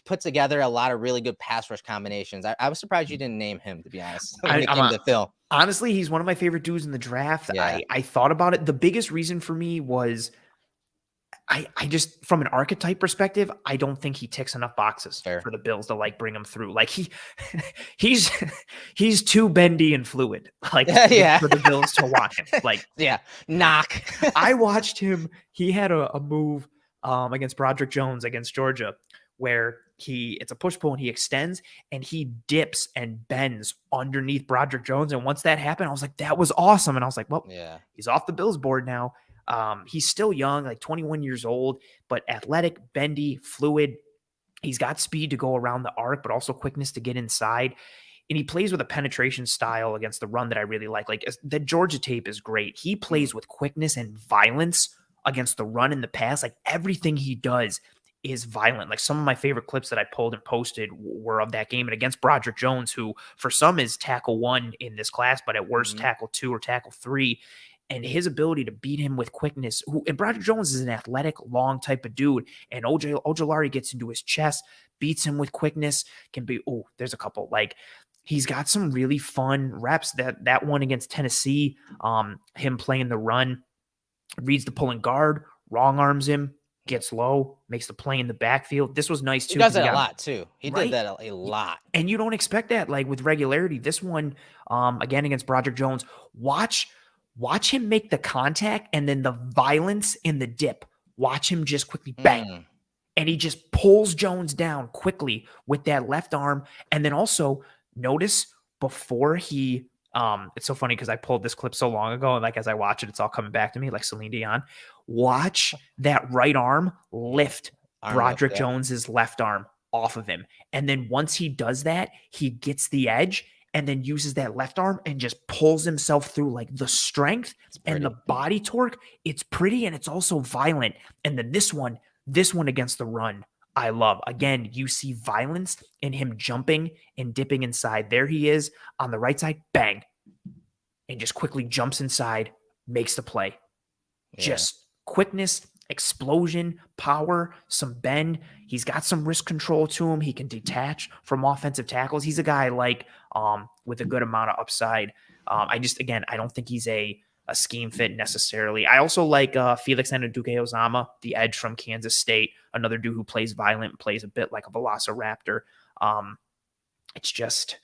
put together a lot of really good pass rush combinations. I was surprised you didn't name him, to be honest, when it came to Phil. Honestly, he's one of my favorite dudes in the draft. Yeah. I thought about it. The biggest reason for me was I just, from an archetype perspective, I don't think he ticks enough boxes for the Bills to like bring him through. Like he's too bendy and fluid, like for the Bills to watch him. Like, knock. I watched him. He had a move against Broderick Jones against Georgia where it's a push pull and he extends and he dips and bends underneath Broderick Jones. And once that happened, I was like, that was awesome. And I was like, well, he's off the Bills board now. He's still young, like 21 years old, but athletic, bendy, fluid. He's got speed to go around the arc, but also quickness to get inside. And he plays with a penetration style against the run that I really like. Like the Georgia tape is great. He plays with quickness and violence against the run and the pass. Like everything he does is violent. Like some of my favorite clips that I pulled and posted were of that game and against Broderick Jones, who for some is tackle 1 in this class, but at worst tackle 2 or tackle 3. And his ability to beat him with quickness. And Broderick Jones is an athletic, long type of dude. And Ojulari gets into his chest, beats him with quickness. There's a couple. Like he's got some really fun reps. That one against Tennessee, him playing the run, reads the pulling guard, wrong arms him, gets low, makes the play in the backfield. This was nice too. He does that a lot too. He did that a lot. And you don't expect that like with regularity. This one, again against Broderick Jones, watch him make the contact and then the violence in the dip. Watch him just quickly bang. And he just pulls Jones down quickly with that left arm. And then also notice before he, it's so funny because I pulled this clip so long ago. And like, as I watch it, it's all coming back to me like Celine Dion. Watch that right arm lift Broderick Jones's left arm off of him. And then once he does that, he gets the edge and then uses that left arm and just pulls himself through. Like the strength and the body torque, it's pretty and it's also violent. And then this one against the run, I love. Again, you see violence in him jumping and dipping inside. There he is on the right side, bang, and just quickly jumps inside, makes the play. Just quickness, explosion, power, some bend. He's got some wrist control to him. He can detach from offensive tackles. He's a guy like with a good amount of upside. I don't think he's a scheme fit necessarily. I also like Felix Anudike-Uzomah, the edge from Kansas State, another dude who plays violent, plays a bit like a velociraptor. It's just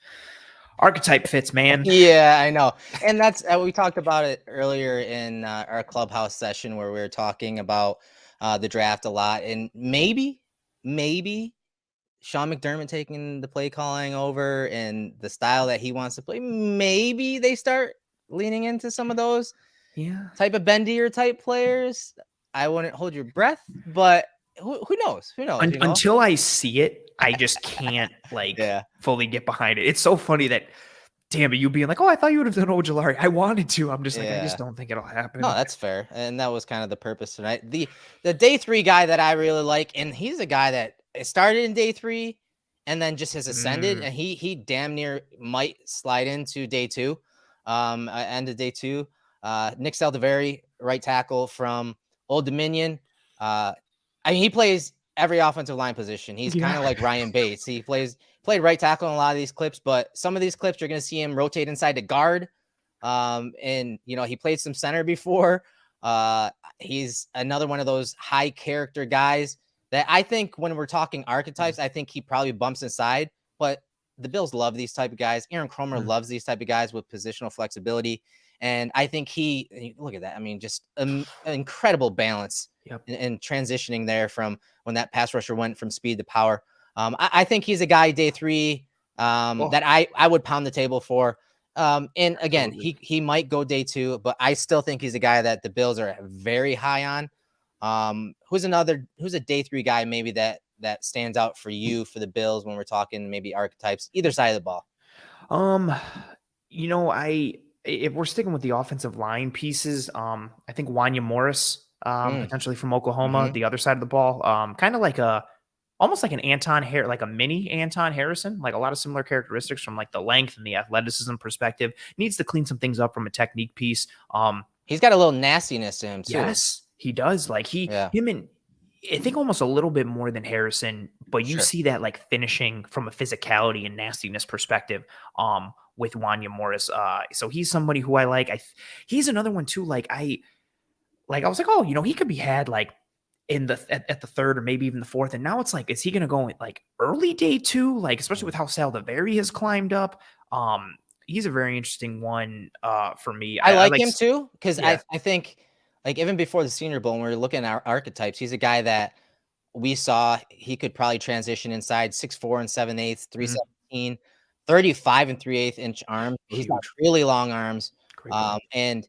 archetype fits, man. Yeah, I know. And that's we talked about it earlier in our clubhouse session where we were talking about the draft a lot. And maybe Sean McDermott taking the play calling over and the style that he wants to play, maybe they start leaning into some of those type of bendier type players. I wouldn't hold your breath, but who knows? Who knows? Until I see it, I just can't fully get behind it. It's so funny that, damn it, you being like, oh, I thought you would have done Ojulari. I wanted to. I'm just like, I just don't think it'll happen. No, that's fair. And that was kind of the purpose tonight. The day 3 guy that I really like, and he's a guy that it started in day 3 and then just has ascended, and he damn near might slide into day 2. End of day 2. Nick Saldiveri, right tackle from Old Dominion. He plays every offensive line position. He's kind of like Ryan Bates. He played right tackle in a lot of these clips, but some of these clips you're going to see him rotate inside to guard. And he played some center before. He's another one of those high character guys that I think when we're talking archetypes, I think he probably bumps inside, but the Bills love these type of guys. Aaron Cromer loves these type of guys with positional flexibility. And I think look at that. I mean, just an incredible balance in transitioning there from when that pass rusher went from speed to power. I think he's a guy day 3 that I would pound the table for. And again, he might go day 2, but I still think he's a guy that the Bills are very high on. Who's a day 3 guy maybe that stands out for you for the Bills when we're talking maybe archetypes, either side of the ball? If we're sticking with the offensive line pieces, I think Wanya Morris, potentially from Oklahoma, the other side of the ball, kind of like almost like like a mini Anton Harrison, like a lot of similar characteristics from like the length and the athleticism perspective. Needs to clean some things up from a technique piece. He's got a little nastiness to him too. Yes, he does. Like him and I think almost a little bit more than Harrison, but you see that like finishing from a physicality and nastiness perspective with Wanya Morris. So he's somebody who I like. He's another one too. I was like, oh, he could be had like in at the third or maybe even the fourth. And now it's like, is he going to go in like early day 2? Like, especially with how Saldiveri has climbed up. He's a very interesting one for me. I like him too, because I think like even before the Senior Bowl, when we were looking at our archetypes, he's a guy that we saw he could probably transition inside 6'4" and 7/8, 317, 35 and 3/8 inch arms. He's got really long arms and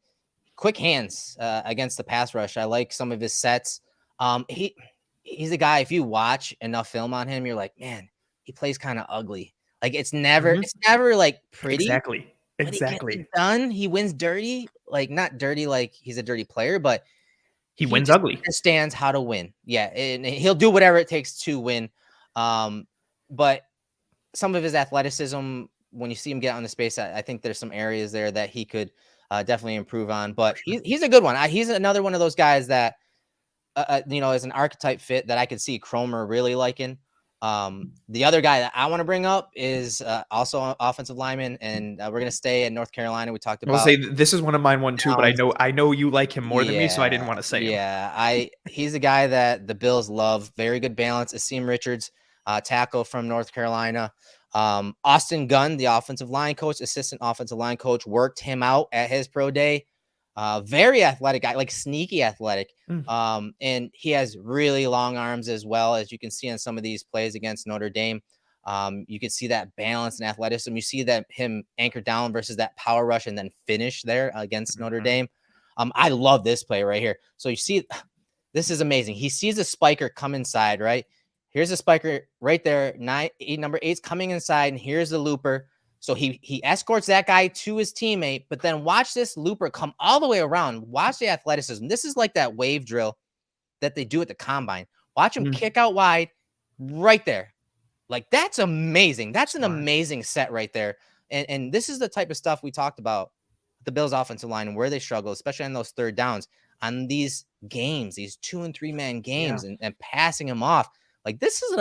quick hands against the pass rush. I like some of his sets. He's a guy, if you watch enough film on him, you're like, man, he plays kind of ugly. Like it's never like pretty. Exactly. He gets it done. He wins dirty, like not dirty like he's a dirty player, but he wins ugly. Understands how to win. Yeah, and he'll do whatever it takes to win. But some of his athleticism, when you see him get on the space, I think there's some areas there that he could definitely improve on. But he's a good one. He's another one of those guys that is an archetype fit that I could see Cromer really liking. The other guy that I want to bring up is also an offensive lineman, and we're going to stay in North Carolina. We talked about. I'll say this is one of mine too, but I know you like him more than me, so I didn't want to say him. Yeah, he's a guy that the Bills love. Very good balance. Asim Richards, tackle from North Carolina. Austin Gunn, the offensive line coach, assistant offensive line coach, worked him out at his pro day. Very athletic guy, like sneaky athletic. And he has really long arms as well, as you can see on some of these plays against Notre Dame. You can see that balance and athleticism. You see that him anchor down versus that power rush and then finish there against Notre Dame. I love this play right here. So you see, this is amazing. He sees a spiker come inside, right? Here's a spiker right there. Number 8's coming inside, and here's the looper. So he escorts that guy to his teammate, but then watch this looper come all the way around. Watch the athleticism. This is like that wave drill that they do at the combine. Watch him kick out wide right there. Like, that's amazing. That's an amazing set right there. And this is the type of stuff we talked about, the Bills offensive line and where they struggle, especially on those third downs, on these games, these 2- and 3-man games, and passing them off. Like, this is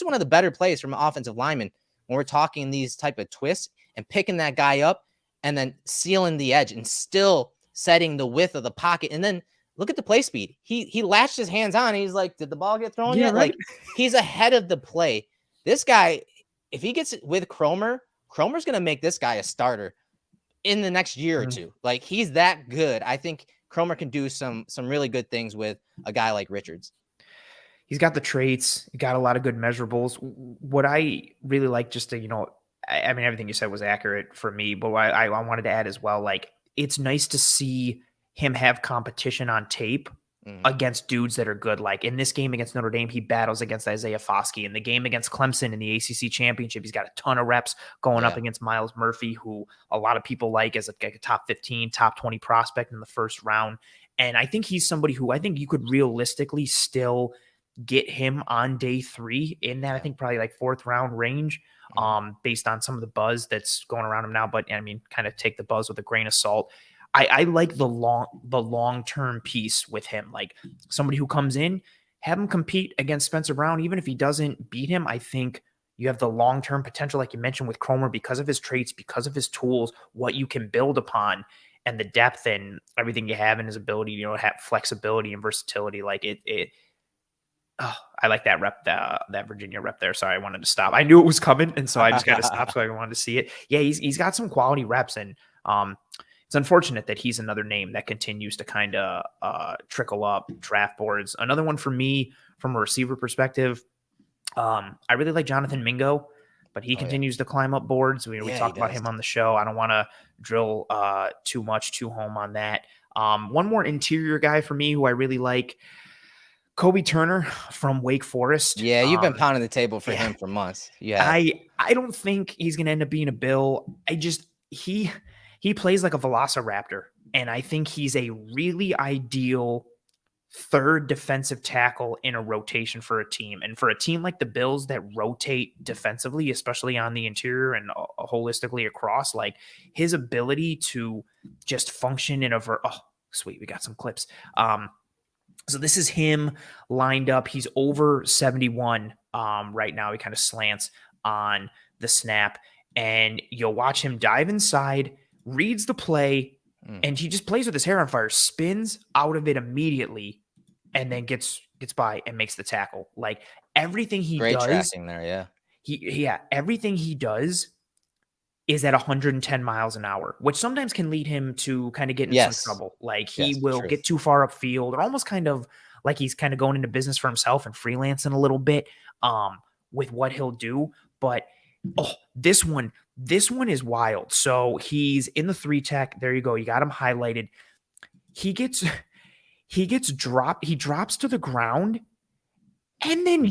one of the better plays from an offensive lineman when we're talking these type of twists and picking that guy up and then sealing the edge and still setting the width of the pocket. And then look at the play speed. He latched his hands on. And he's like, did the ball get thrown yet? Right. Like, he's ahead of the play. This guy, if he gets it with Cromer's going to make this guy a starter in the next year or two. Like, he's that good. I think Cromer can do some really good things with a guy like Richards. He's got the traits. He got a lot of good measurables. What I really like, just to, I mean, everything you said was accurate for me, but I wanted to add as well, like, it's nice to see him have competition on tape against dudes that are good. Like in this game against Notre Dame, he battles against Isaiah Foskey. In the game against Clemson in the ACC championship, he's got a ton of reps going up against Miles Murphy, who a lot of people like as a top 15, top 20 prospect in the first round. And I think he's somebody who I think you could realistically still get him on day 3 in that, I think probably like 4th round range, based on some of the buzz that's going around him now. But I mean, kind of take the buzz with a grain of salt. I like the long-term piece with him, like somebody who comes in, have him compete against Spencer Brown. Even if he doesn't beat him, I think you have the long-term potential, like you mentioned with Cromer, because of his traits, because of his tools, what you can build upon, and the depth and everything you have in his ability, have flexibility and versatility. Like I like that rep, that Virginia rep there. Sorry, I wanted to stop. I knew it was coming, and so I just got to stop. So I wanted to see it. Yeah, he's got some quality reps, and it's unfortunate that he's another name that continues to kind of trickle up draft boards. Another one for me, from a receiver perspective, I really like Jonathan Mingo, but he continues to climb up boards. We talked about him on the show. I don't want to drill too home on that. One more interior guy for me who I really like, Kobe Turner from Wake Forest. Yeah, you've been pounding the table for him for months. Yeah, I don't think he's going to end up being a Bill. He plays like a velociraptor, and I think he's a really ideal third defensive tackle in a rotation for a team. And for a team like the Bills that rotate defensively, especially on the interior and holistically across, like his ability to just function in oh, sweet, we got some clips. So this is him lined up. He's over 71 right now. He kind of slants on the snap, and you'll watch him dive inside, reads the play, and he just plays with his hair on fire, spins out of it immediately, and then gets by and makes the tackle. Like everything he Great does, tracking there, yeah. Everything he does is at 110 miles an hour, which sometimes can lead him to kind of get in some trouble. Like he will get too far upfield, or almost kind of like he's kind of going into business for himself and freelancing a little bit with what he'll do. But this one is wild. So he's in the 3 tech. There you go. You got him highlighted. He gets dropped. He drops to the ground and then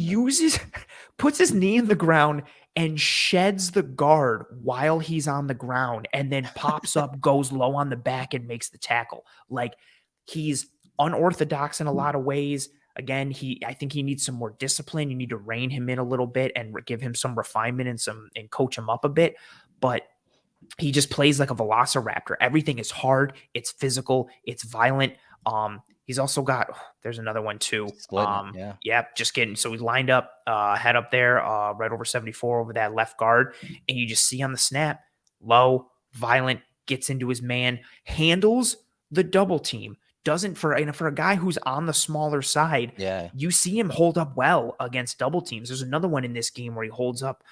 puts his knee in the ground and sheds the guard while he's on the ground, and then pops up, goes low on the back, and makes the tackle. Like he's unorthodox in a lot of ways. Again, I think he needs some more discipline. You need to rein him in a little bit and give him some refinement and coach him up a bit. But he just plays like a velociraptor. Everything is hard. It's physical. It's violent. He's also got, there's another one too. Just getting, so he's lined up, head up there, right over 74 over that left guard. And you just see on the snap, low, violent, gets into his man, handles the double team. Doesn't, for a guy who's on the smaller side, you see him hold up well against double teams. There's another one in this game where he holds up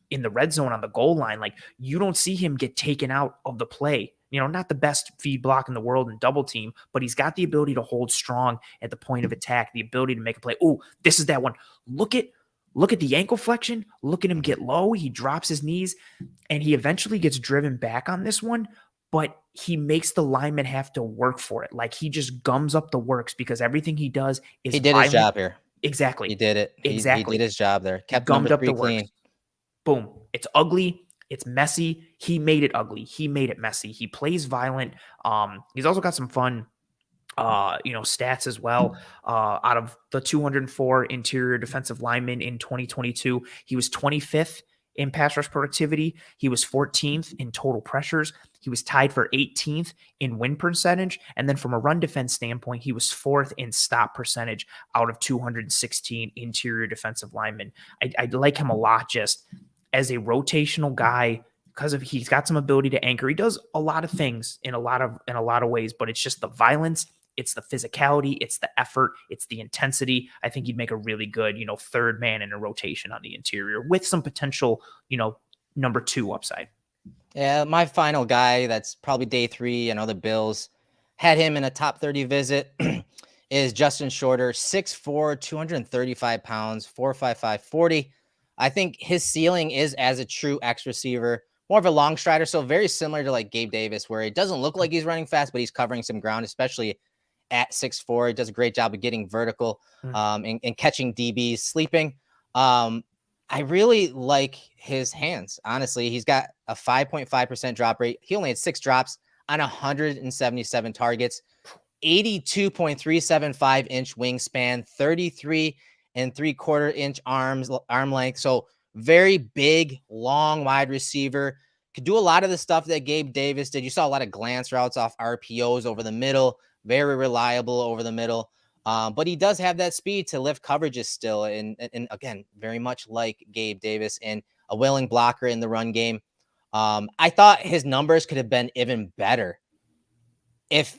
in the red zone on the goal line. Like you don't see him get taken out of the play. You know, not the best feed block in the world in double team, but he's got the ability to hold strong at the point of attack, the ability to make a play. Oh, this is that one. Look at the ankle flexion. Look at him get low. He drops his knees, and he eventually gets driven back on this one, but he makes the lineman have to work for it. Like he just gums up the works because everything he does is he did his job here. Exactly. He did it. Exactly. He did his job there. Kept gummed up the clean. Works. Boom. It's ugly. It's messy. He made it ugly. He made it messy. He plays violent. He's also got some fun, stats as well. Out of the 204 interior defensive linemen in 2022, he was 25th in pass rush productivity. He was 14th in total pressures. He was tied for 18th in win percentage. And then from a run defense standpoint, he was 4th in stop percentage out of 216 interior defensive linemen. I like him a lot just as a rotational guy because he's got some ability to anchor. He does a lot of things in a lot of ways, but it's just the violence, it's the physicality, it's the effort, it's the intensity. I think he'd make a really good, third man in a rotation on the interior with some potential, number 2 upside. Yeah, my final guy, that's probably day 3. I know the Bills had him in a top 30 visit, is Justin Shorter, 6'4", 235 pounds, 4.55 40. I think his ceiling is as a true X receiver, more of a long strider. So very similar to like Gabe Davis, where it doesn't look like he's running fast, but he's covering some ground, especially at 6'4". He does a great job of getting vertical and catching DBs sleeping. I really like his hands. Honestly, he's got a 5.5% drop rate. He only had 6 drops on 177 targets, 82.375 inch wingspan, 33 and 3/4 inch arm length. So very big, long wide receiver. Could do a lot of the stuff that Gabe Davis did. You saw a lot of glance routes off RPOs over the middle, very reliable over the middle. But he does have that speed to lift coverages still. And again, very much like Gabe Davis and a willing blocker in the run game. I thought his numbers could have been even better if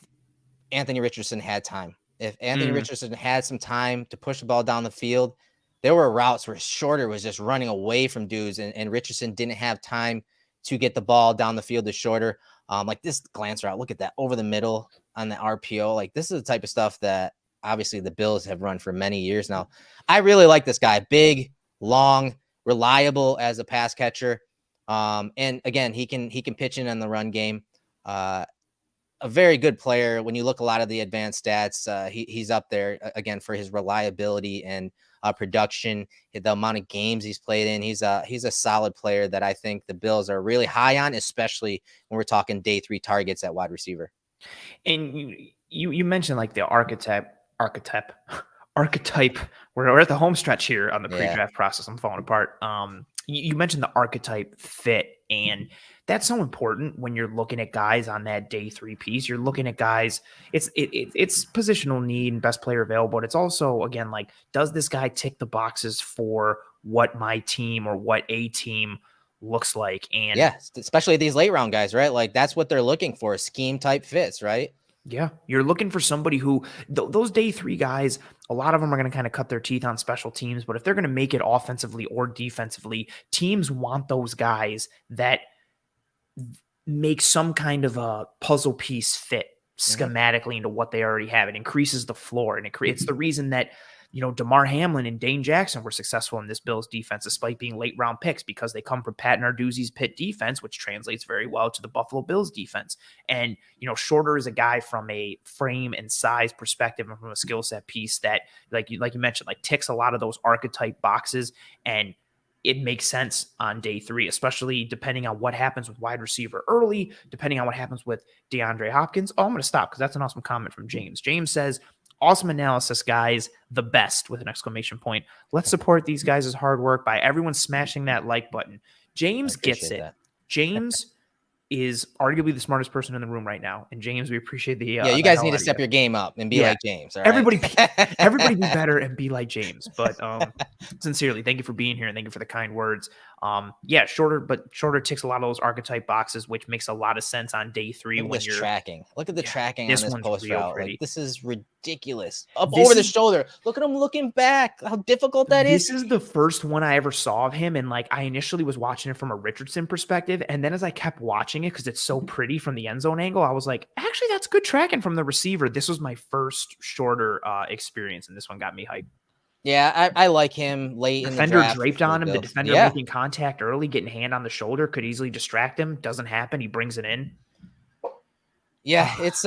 Anthony Richardson had time. If Anthony Richardson had some time to push the ball down the field, there were routes where Shorter was just running away from dudes, and Richardson didn't have time to get the ball down the field to Shorter. Like this glance route, look at that over the middle on the RPO. Like this is the type of stuff that obviously the Bills have run for many years now. I really like this guy. Big, long, reliable as a pass catcher. And again, he can pitch in on the run game. A very good player. When you look a lot of the advanced stats, he's up there again for his reliability and production, the amount of games he's played in. He's a solid player that I think the Bills are really high on, especially when we're talking day 3 targets at wide receiver. And you mentioned like the archetype archetype. We're at the home stretch here on the pre-draft process. I'm falling apart. You mentioned the archetype fit, and that's so important when you're looking at guys on that day 3 piece. You're looking at guys. It's positional need and best player available, but it's also, again, like, does this guy tick the boxes for what my team or what a team looks like? And yeah, especially these late round guys, right? Like, that's what they're looking for, scheme type fits, right? Yeah, you're looking for somebody who those day 3 guys, a lot of them are going to kind of cut their teeth on special teams, but if they're going to make it offensively or defensively, teams want those guys that make some kind of a puzzle piece fit schematically into what they already have. It increases the floor, and it creates the reason that, DeMar Hamlin and Dane Jackson were successful in this Bills defense, despite being late round picks, because they come from Pat Narduzzi's Pitt defense, which translates very well to the Buffalo Bills defense. And, Shorter is a guy from a frame and size perspective and from a skill set piece that, like you mentioned, like, ticks a lot of those archetype boxes, and it makes sense on day 3, especially depending on what happens with wide receiver early, depending on what happens with DeAndre Hopkins. Oh, I'm going to stop because that's an awesome comment from James. James says, awesome analysis, guys. The best, with an exclamation point. Let's support these guys' hard work by everyone smashing that like button. James gets it. James is arguably the smartest person in the room right now. And James, we appreciate the you guys need to step your game up and be like James. All right? Everybody be better and be like James. But sincerely, thank you for being here and thank you for the kind words. Shorter ticks a lot of those archetype boxes, which makes a lot of sense on day 3 when you're tracking. Look at the tracking on this post route. Like, this is ridiculous. Over the shoulder. Look at him looking back. How difficult that is. This is the first one I ever saw of him, and like, I initially was watching it from a Richardson perspective, and then as I kept watching it because it's so pretty from the end zone angle, I was like, actually, that's good tracking from the receiver. This was my first Shorter experience, and this one got me hyped. Yeah, I like him late in the draft. Defender draped on him. The defender making contact early, getting a hand on the shoulder, could easily distract him. Doesn't happen. He brings it in. Yeah, it's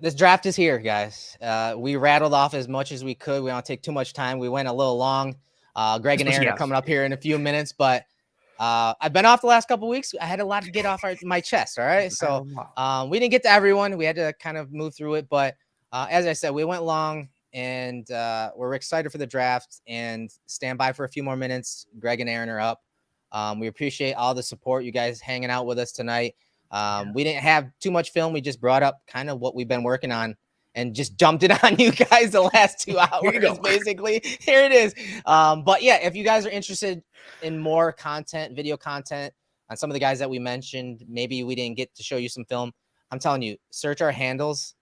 this draft is here, guys. We rattled off as much as we could. We don't take too much time. We went a little long. Greg and Aaron are coming up here in a few minutes, but I've been off the last couple of weeks. I had a lot to get off my chest. All right, so we didn't get to everyone. We had to kind of move through it, but as I said, we went long. And we're excited for the draft, and stand by for a few more minutes. Greg and Aaron are up. We appreciate all the support, you guys hanging out with us tonight. We didn't have too much film. We just brought up kind of what we've been working on and just dumped it on you guys the last 2 hours, basically. Here it is. But yeah, if you guys are interested in more content, video content on some of the guys that we mentioned, maybe we didn't get to show you some film. I'm telling you, search our handles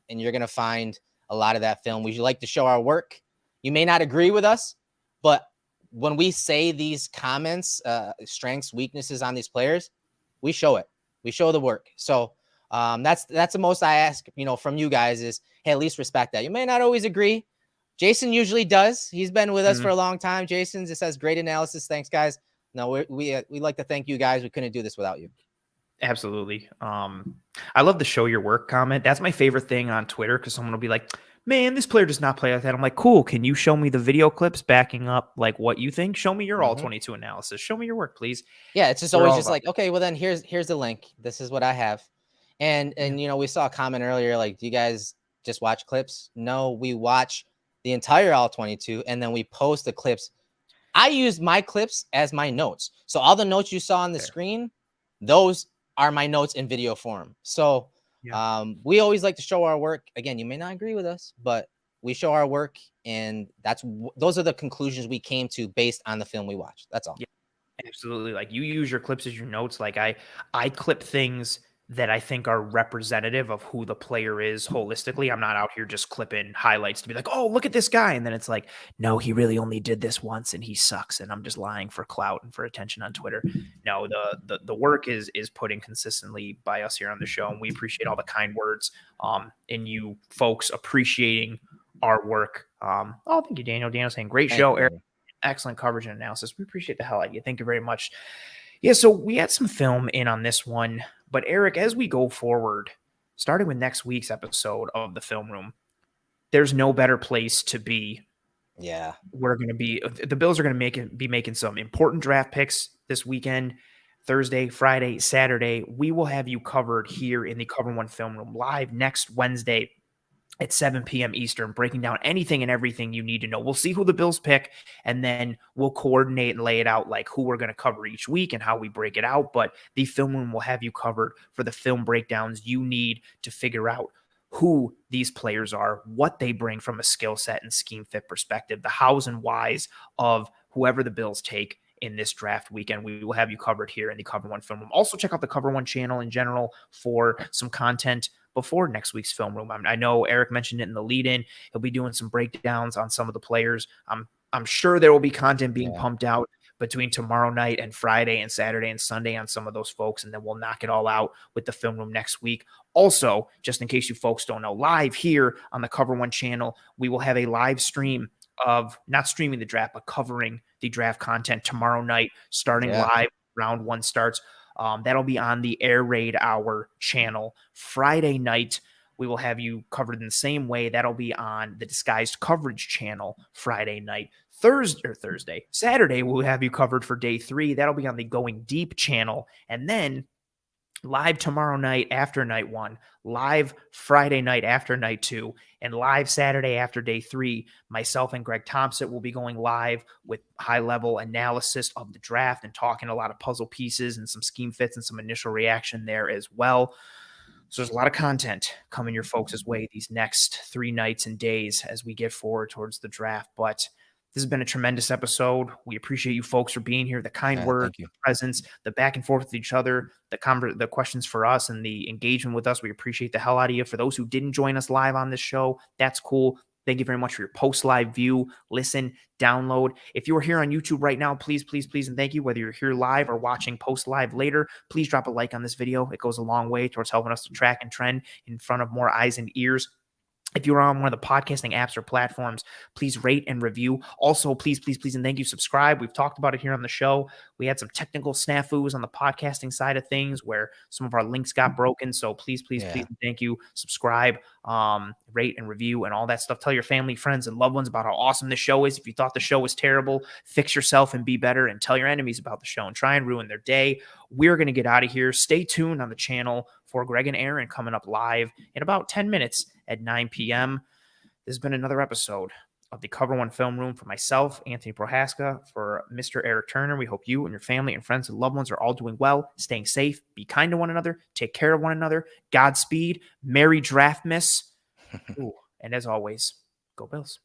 and you're going to find a lot of that film. We like to show our work. You may not agree with us, but when we say these comments, strengths, weaknesses on these players, we show it. We show the work. So that's the most I ask, from you guys is, hey, at least respect that. You may not always agree. Jason usually does. He's been with us for a long time. Jason just says great analysis. Thanks, guys. No, we like to thank you guys. We couldn't do this without you. Absolutely. I love the show your work comment. That's my favorite thing on Twitter, because someone will be like, man, this player does not play like that. I'm like, cool. Can you show me the video clips backing up like what you think? Show me your all 22 analysis. Show me your work, please. Yeah, it's just always just like, okay, well then here's the link. This is what I have. And we saw a comment earlier, like, do you guys just watch clips? No, we watch the entire all 22 and then we post the clips. I use my clips as my notes. So all the notes you saw on the screen, those are my notes in video form. So we always like to show our work. Again, you may not agree with us, but we show our work, and those are the conclusions we came to based on the film we watched. That's all. Yeah, absolutely. Like, you use your clips as your notes. Like, I clip things that I think are representative of who the player is holistically. I'm not out here just clipping highlights to be like, oh, look at this guy. And then it's like, no, he really only did this once and he sucks. And I'm just lying for clout and for attention on Twitter. No, the work is put in consistently by us here on the show. And we appreciate all the kind words and you folks appreciating our work. Thank you, Daniel. Daniel saying, great show, Eric. Excellent coverage and analysis. We appreciate the hell out of you. Thank you very much. Yeah, so we had some film in on this one. But Eric, as we go forward, starting with next week's episode of the Film Room, there's no better place to be. Yeah. The Bills are going to be making some important draft picks this weekend, Thursday, Friday, Saturday. We will have you covered here in the Cover One Film Room live next Wednesday at 7 p.m. Eastern, breaking down anything and everything you need to know. We'll see who the Bills pick, and then we'll coordinate and lay it out like who we're going to cover each week and how we break it out. But the film room will have you covered for the film breakdowns you need to figure out who these players are, what they bring from a skill set and scheme fit perspective, the hows and whys of whoever the Bills take in this draft weekend. We will have you covered here in the Cover One Film Room. Also, check out the Cover One channel in general for some content before next week's film room. I know Eric mentioned it in the lead-in. He'll be doing some breakdowns on some of the players. I'm sure there will be content being pumped out between tomorrow night and Friday and Saturday and Sunday on some of those folks, and then we'll knock it all out with the film room next week. Also, just in case you folks don't know, live here on the Cover One channel, we will have a live stream of not streaming the draft, but covering the draft content tomorrow night, starting live. Round one starts. That'll be on the Air Raid Hour channel. Friday night, we will have you covered in the same way. That'll be on the Disguised Coverage channel Friday night. Saturday, we'll have you covered for day 3. That'll be on the Going Deep channel. And then live tomorrow night after night 1, live Friday night after night 2, and live Saturday after day 3. Myself and Greg Thompson will be going live with high-level analysis of the draft and talking a lot of puzzle pieces and some scheme fits and some initial reaction there as well. So there's a lot of content coming your folks' way these next 3 nights and days as we get forward towards the draft. But this has been a tremendous episode. We appreciate you folks for being here, the kind words, the presence, the back and forth with each other, the questions for us, and the engagement with us. We appreciate the hell out of you. For those who didn't join us live on this show, that's cool. Thank you very much for your post-live view, listen, download. If you are here on YouTube right now, please, please, please, and thank you. Whether you're here live or watching post-live later, please drop a like on this video. It goes a long way towards helping us to track and trend in front of more eyes and ears. If you're on one of the podcasting apps or platforms, please rate and review. Also, please, please, please, and thank you, subscribe. We've talked about it here on the show. We had some technical snafus on the podcasting side of things where some of our links got broken. So please, please, please, and thank you. Subscribe, rate and review and all that stuff. Tell your family, friends, and loved ones about how awesome this show is. If you thought the show was terrible, fix yourself and be better, and tell your enemies about the show and try and ruin their day. We're going to get out of here. Stay tuned on the channel for Greg and Aaron coming up live in about 10 minutes at 9 p.m. This has been another episode of the Cover One Film Room for myself, Anthony Prohaska, for Mr. Eric Turner. We hope you and your family and friends and loved ones are all doing well, staying safe, be kind to one another, take care of one another. Godspeed. Merry Draftmas. And as always, go Bills.